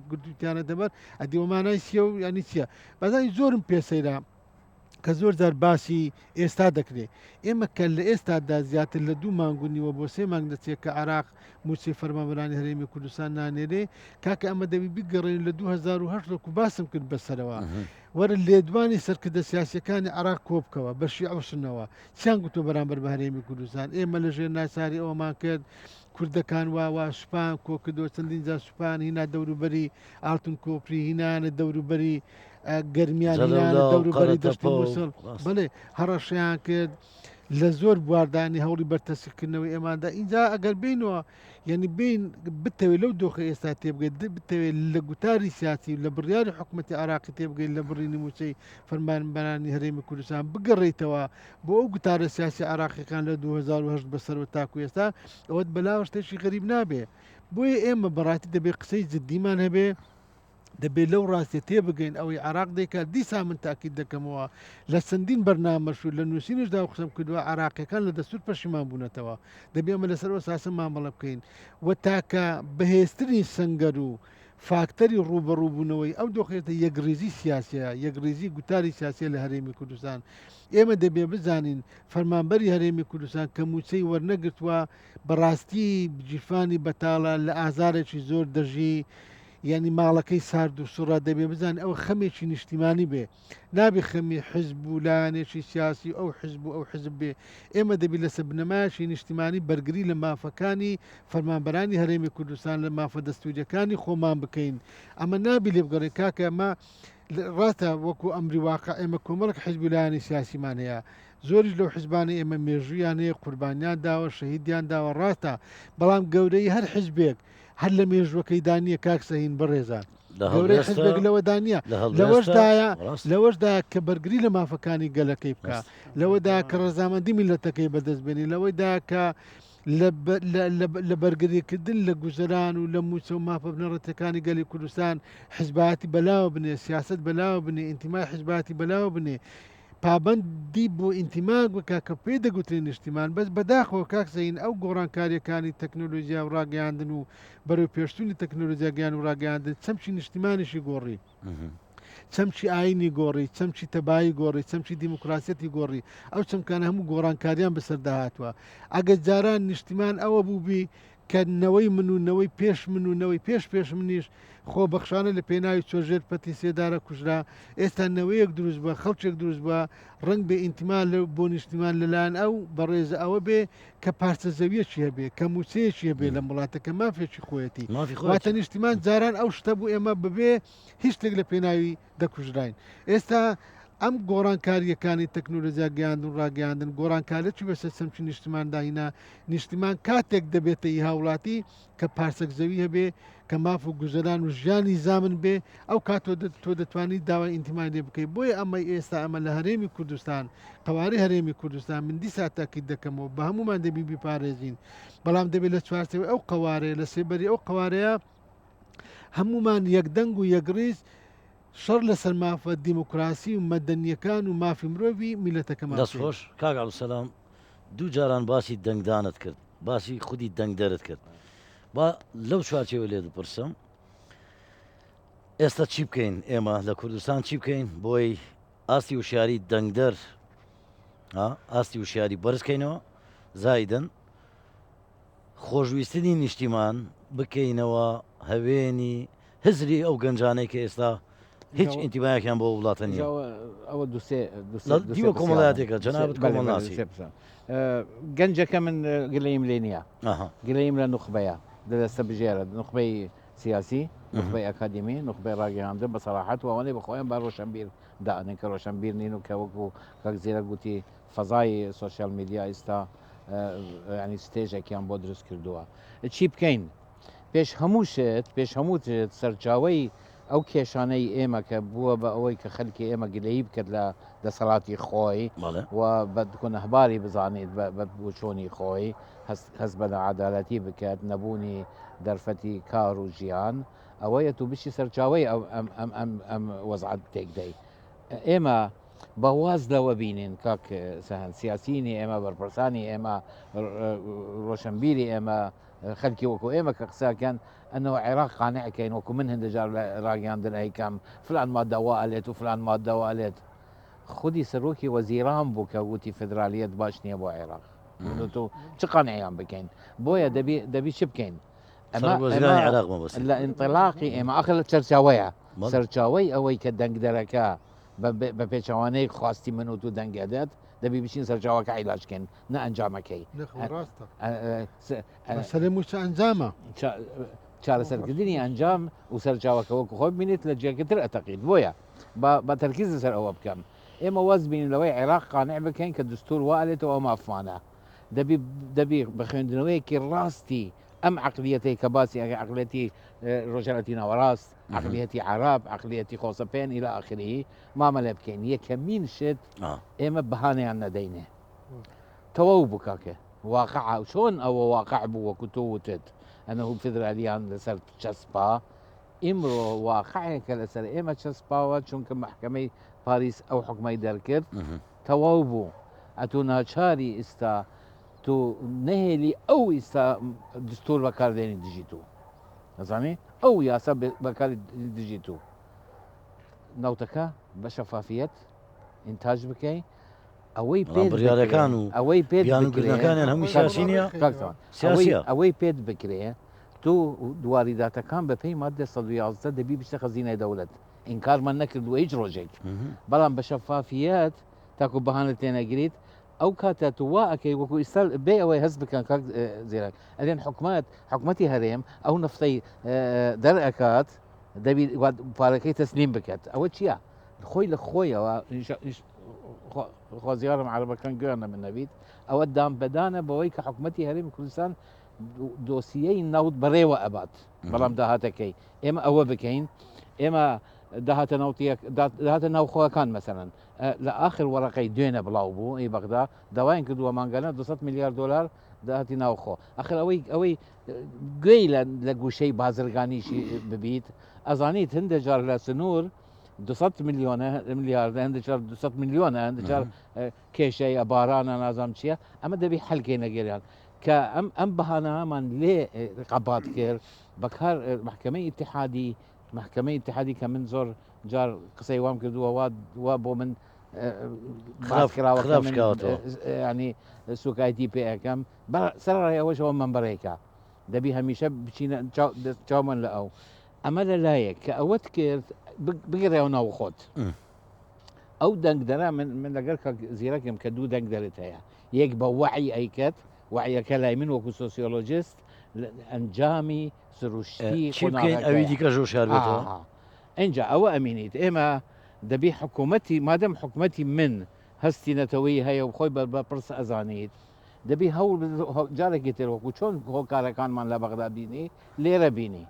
گردوتیانە دەبەر ئەدیوەمانای سیە و ینی چییە بەزانی زۆرم پێسەیرا کە زۆر جار باسی ئێستا دەکرێت ئێمە کە لە ئێستادا زیاتر لە 2 مانگونیوە بۆ 3 مانگ دەچێت کە عراق موچی فەرمانبەرانی هەرێمی کوردستان نانێرێ کاکە ئەمە دەبی بگەڕێن لە 2008 و باسم کرد بەسەرەوە وەرە لێدوانی سەرکردە سیاسەکانی عراق کۆبکەوە بە شیعوسنەوە چیان گوتۆ بەرامبەر بە هەرێمی کوردستان ئێمە لە ژێر ناساری ئەومان کرد کوردەکان وا سوپان کۆکردەوە چەندین جا سوپان هینا دەوروبەری ئالتون کۆپری هینانە دەوروبەری گەرمیان دەوروبەری دەستی مووسڵ بڵێ هەڕەشیان کرد لە زۆر بواردانی هەوڵی بەرتەسیکردنەوەی ئێماندا اینجا ئەگەر بینەوە یعنی بین بتەوێت لەو دۆخە ئێستا تێبگەیت بتەوێت لە گوتاری سیاسی لە بڕیاری حکوومەتی عراقی تێبگەیت لە بڕی نموچەی فەرمانبەرانی هەرێمی کوردستان بگەڕێیتەوە بۆ ئەو گوتارە سیاسی عراقیەکان لە 2008 بەسەرەوە تاکو ئێستا ئەوەت بەلاوە شتێکی غەریب نابێ بۆیە ئێمە بەڕاتی دەبێت قسەی جددیمان هەبێ دەبێت لەو ڕاستی تێبگەین ئەوەی عراق دەیکات دیسا من تاکید دەکەمەوە لە چەندین بەرنامەش و لە نووسینشدا و قسەم کردووە عراقیەکان لە دەستور پەشیمان بوونەتەوە دەبێ ئەمە لەسەرەوە ساسە مامەڵە بکەین و تاکە بەهێزترین سەنگەر و فاکتەری ڕوبەڕووبوونەوەی ئەو دۆخێتە یەکریزی سیاسیە یەکریزی گوتاری سیاسیە لە هەرێمی کوردستان ئێمە دەبێ بزانین فەرمانبەری هەرێمی کوردستان کە موچەی وەرنەگرتووە بەڕاستی جیفانی بەتاڵە لە ئازارێکی زۆر دەژی یعنی ماڵەکەی سارد و سوڕا دەبێ بزان ئەو خەمێکی نیشتیمانی بێ نابێ خەمی حزب و لایەنێکی سیاسی ئەو حزب و ئەو حزب بێ ئێمە دەبی لەسەر بنەمایشی نیشتیمانی بەرگری لە مافەکانی فەرمانبەرانی هەرێمی کوردستان لە مافە دەستوریەکانی خۆمان بکەین ئەمە نابی لێ بگەڕێن کاکە ئەمە ڕاتە وەکو ئەمری واقع ئێمە کۆمەڵک حزب و لایەنی سیاسیمان هەیە زۆریش لەو حزبانی ئێمە مێژویان هەیە قوربانیان داوە شەهیدیان داوە ڕاتە بەڵام گەورەی هەر حزبێک هەر لە مێژوەکەی دانیە کاک سەهین بەڕێزان گەورەی حزبێک لەوە دانیە لەوەشدا کە بەرگری لە مافەکانی گەلەکەی بکە لەوەدا کە ڕەزامەندی میلەتەکەی بەدەستبێنی لەوەیدا کە لە بەرگریکردن لە گوزەران و لە موچە و مافە بنەڕەتەکانی گەلی کوردستان حزباتی بەلاوە بنێ سیاست بەلاوە بنێ ئینتیمای حزباتی بەلاوە بنێ پابندی بۆ ئینتیماگ بکە کە پێی دەگوترێن نیشتیمان بەس بەداخەوە کاکسەین ئەو گۆڕانکاریەکانی تەکنۆلۆژیا و ڕاگەیاندن و بەرەو پێشتوونی تەکنۆلۆژیا گیان و ڕاگەیاندن چەمچی نیشتیمانیشی گۆڕی چەمچی ئاینی گۆڕی چەمچی تەبایی گۆڕی چەمچی دیموکراسەتی گۆڕی ئەو چەمکانە هەموو گۆڕانکاریان بەسەرداهاتوە ئەگە جاران نیشتیمان ئەوە بووبی کە نەوەی منونەوەی پێش منونەوەی پێش منیش خۆ بەخشانە لە پێناوی چۆژێر پەتی سێدارە کوژرا ئێستا نەوەیەک دروست بە خەڵکێک دروست بە ڕنگ بێ ئینتیمان لە بۆ نیشتیمان لەلایەن ئەو بەڕێزە ئەوە بێ کە پارچە زەویەکی هەبێ کە موچەیەکی هەبێ لە وڵاتەکە مافێکی خۆیەتی واتە نیشتیمان جاران ئەو شتە بوو ئێمە ببێ هیچ شتێک لە پێناوی دەکوژراین ئێستا ئەم گۆڕانکاریەکانی تەکنۆلۆژیا گەیاندن و ڕاگەیاندن گۆڕانکارێکی بەسەر سەمچی نیشتیمانداهینا نیشتیمان کاتێک دەبێتە هاوڵاتی کە پارسەک زەوی هەبێ کە ماف و گوزەران و ژیانی زامن بێ ئەو کات تۆ دەتوانیت داوای ئینتیمای لێ بکەیت بۆیە ئەمە ئێستا ئەمە لە هەرێمی کوردستان قەواری هەرێمی کوردستان من دیسا تاکید دەکەمەوە بە هەمومان دەبی بیپارێزین بەڵام دەبێت لە چوارچەوەی ئەو قەوارەیە لە سێبەری ئەو قەوارەیە هەمومان یەکدەنگ و یەکڕیز شەڕ لەسەر مافە دیموکراسی و مەدەنیەکان و مافی مرۆڤی میلەتەکەمان
دەستخۆش کاک عەبدولسەلام دوو جاران باسی دەنگدانت کرد باسی خودی دەنگدەرت کرد با لەو چوارچێوە لێ دەپرسم ئێستا چی بکەین ئێمە لە کوردستان چی بکەین بۆی ئاستی وشیاری دەنگدەر ئاستی وشیاری بەرزکەینەوە زایدن خۆشویستنی نیشتیمان بکەینەوە هەوێنی هزری ئەو گەنجانەی کە ئێستا هیچ ئینتیبایەکیان بۆ وڵاتە نیە
ئەوە
دیوە کۆمەڵایەتێکە جەنابەت کۆمەڵناسی
گەنجەکە من گلەیم لێ نییە گلەیم لە نوخبەیە دەستە بژێرە نوخبەی سیاسی نخبەی ئەکادمی نخبەی ڕاگەیاندن بە سەراحەت وانەی بەخۆیان با ڕۆشنبیر داێن کە ڕۆشنبیر نین و کە وەکو کەک زیرە گوتی فەزای سوۆسیال میدیا ئێستا ینی ستێژێکیان بۆ دروست کردووە چی بکەین پێش هەموو شت پێش هەموو سەرچاوی ئەو کێشانەی ئێمە کە بووە بە ئەوەی کە خەلکی ئێمە گلەیی بکرد لە دەسەڵاتی خۆی و بەکۆنەهباری بزانیت بە بچۆنی خۆی هەست بە عەدالەتی بکات نەبوونی دەرفەتی کار و ژیان ئەوەیە تو بشی سەرچاوی ئەم وەزعەت تێکدەی ئێمە بەواز لەوە بینین کاک سەهەن سیاسینی ئێمە بەرپرسانی ئێمە ڕۆشنبیری ئێمە خەلکی وەکو ئێمە کە قساکەن ئەنەوە عێراق قانعەکەین وەکو من هەندێجار لە ڕاگەاندن ئەیکەم فلان مادەوا ئەلێت و فلان مادەوا ئەلێت خودی سەرۆکی وەزیران بوو کە وتی فدرالیەت باش نییە بۆ عێراق چ قانعیان بکەین بۆیە دەبی چ بکەین لە ئینطلاقی ئێمە ئاخر لە چەرچاوەیە سەرچاوی ئەوەی کە دەنگدەرەکە بە پێچەوانەی خواستی من و تو دەنگێدێت دەبی بچین سەرچاوەکە عیلاجکەین نە ئەنجامەکەی
ئەنجامە
چارەسەرکردنی ئەنجام و سەرچاوەکە وەکو خۆ بینیت لە جێگەتر ئەتەقیت بۆیە بە تەرکیز لەسەر ئەوە بکەم ئێمە وەز بینین لەوەی عێراق قانع بکەین کە دستور وایێتەوە ئەو مافانە دەبی بە خوێندنەوەیەکی ڕاستی ئەم عقلیەتی کە باسی عقلەتی ڕۆژەڵەتی ناوەڕاست عقلیەتی عرب عقلیەتی خۆسەپێن إلى آخره مامەلە بکەین یەکەمین شت ئێمە بەهانەیان نەدەینێ تەواو بکاکە واقع چۆن ئەوە واقع بوو وەکو تۆ وتت ئەنەهوو فدرالیان لەسەر چەسپا ئیمڕۆ واقعەکە لەسەر ئێمە چەسپاوە چونکە محکەمەی پاریس ئەو حکومەی دەرکرد تەواو بوو ئەتۆ ناچاری ئێستا تو نهێلی ئەو ئێستا دستور بەکاردێنی دژیت و نەزانێ ئەو یاسا بەکاری دژیت و ناوتەکە بە شەفافیەت ئینتاژ بکەی ئەوەی
بڕیارەکان و
ئەوەی
پێیانکردنەکانیان هەموو سیاسی نییە
ئەوەی پێت بکرێ تو دواریداتەکان بە پێی مادە 111 دەبی بشتە خەزینەی دەوڵەت ئینکارمان نەکردووە هیچ ڕۆژێک بەڵام بە شەفافیەت تاکو بەهانە تێنەگریت ئەو کاتە تو وا ئەەکەی وەکو ئیستا بێ ئەوەی هەست بکەن کاک زیرەک ئەلێن حکومەتی هەرێم ئەو نفتەی دەرئەکات دەبی پارەکەی تەسلیم بکات ئەوە چییە خۆی لە خۆیەوە خۆزیارم عربەکان گوێنە من نەبیت ئەوە دام بەدانە بەوەی کە حکومەتی هەرێمی کوردستان دۆسیەی ناوت بەڕێوە ئەبات بەڵام داهاتەکەی ئێمە ئەوە بکەین ئێمە داهاتە ناوخۆەکان مەسەرەن لە آخر وەرەقەی دوێنە بڵاو بوو ئەی بەغدا داوایان کردووە مانگەنە 200 میلیارد دلار داهاتی ناوخۆ ئەخر ئەوەی گوێی لە گوشەی بازرگانیشی ببیت ئەزانیت هەندێ جار لە سنوور 200 میلیاردە هەندێک 200 میلیۆنە هەندێک کێشەی ئەبارانە نازام چییە ئەمە دەبی حەلکەی نەگەریان کە ئەم بەهانەمان لێ قەبات کرد بەکار محکەمەی ئیتحادی کە من زۆر جار قسەی وام کردووە وا بۆ من ینی سوکایەتی پێ ئەەکەم سەرڕای ئەوەشەوە منبەرێکە دەبی هەمیشە بچینە چاومن لە ئەو ئەمە لە لایەک کە ئەوەت کرد بگەڕێەوە ناو خۆت ئەو دەنگدەرا من لەگەر زیرەکەم کە دوو دەنگ دەرێت هەیە یەک بە وعی ئەیکەت وعیەکە لای من وەکو سۆسیۆلۆجیست ئەنجامی سروشتی
ئەوی دیکە ژۆشار بێتەوە
ئەینجا ئەوە ئەمینیت ئێمە دەبی حکوومەتی مادەم حکوومەتی من هەستی نەتەوەی هەیە و خۆی بە پرس ئەزانیت دەبی هەوڵ جارێکی تر وەکو چۆن هۆکارەکانمان لە بەغدا بینی لێرە بینی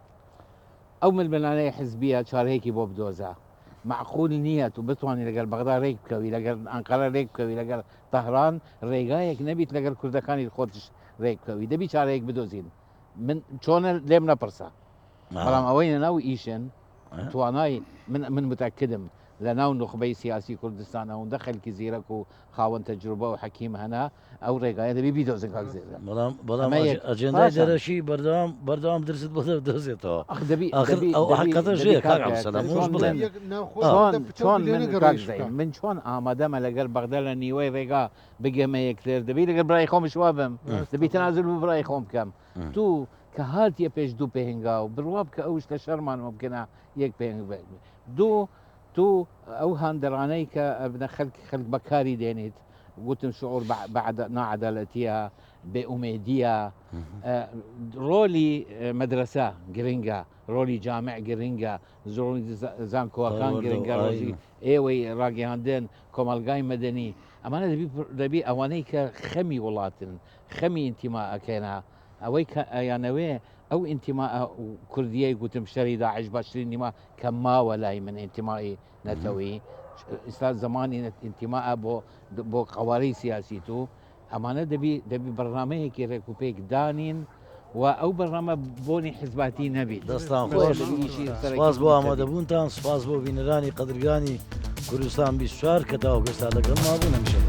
ئەو ململانەی حزبیە چارەیەکی بۆ بدۆزە معقول نییە و بتوانانی لەگەر بەغدا ڕێک بکەوی لەگەر ئەنقەرە ڕێک بکەوی لەگەر تەهران ڕێگایەک نەبیت لەگەر کوردەکانی خۆتش ڕێک بکەوی دەبی چارەیەک بدۆزین من چۆنە لێم نەپرسە بەڵام ئەوەی نەناو ئیشن توانای من متأکدم لە ناو نخبەی سیاسی کوردستان ئەوەندە خەلکی زیرەک و خاوەن تەجروبە و حەکیم هەنا ئەو ڕێگایە دەبی بیدۆزن کاک زێرە
بەڵام ئەجێندای دەرەشی بەردەوام درست بۆ دەدۆزێتەوە حقەتەژەیە کاک عەبدولسەلام موش بڵێن
من چۆن ئامادەمە لەگەر بەغدە لە نیوەی ڕێگا بگەمە یەکتر دەبی لەگەر برای خۆمش وا بم دەبی تەنازل بوو برای خۆم بکەم تو کە هاتیە پێش دوو پێهنگا و بڕوا بکە ئەوش لە شەرمانەوە بکەنا یەک پێنگ دوو تو ئەو هاندەرانەی کە خەلک بەکاری دێنیت گوتم شعور ناعەدالەتیە بێئومێدیە ڕۆلی مەدرسە گرنگە ڕۆلی جامع گرنگە زۆری زانکۆوەکان گرنگە ڕۆژی ئێوەی ڕاگەیاندن کۆمەلگای مەدەنی ئەمانە دەبی ئەوانەی کە خەمی وڵاتن خەمی ئینتیماءەکەنا ئەوەی کە ئەیانەوێ ئەو ئینتیماء کوردیەی گوتم شەری داعش باشترین نیما کە ماوە لای من ئینتیمائی نەتەوەی ئێستا زمانی ئینتیماء بۆ قەوارەی سیاسی تو ئەمانە دەبی بەرنامەیەکی ڕێکوپێک دانین و ئەو بەرنامە بۆنی حزباتی نەبیت
دەستان خۆش سپاس بۆ ئامادەبوونتان سپاس بۆ بینەرانی قەدرگانی کوردستان 24 کە تا ئەوگەستا لەگەڵ مابوون هەمیشە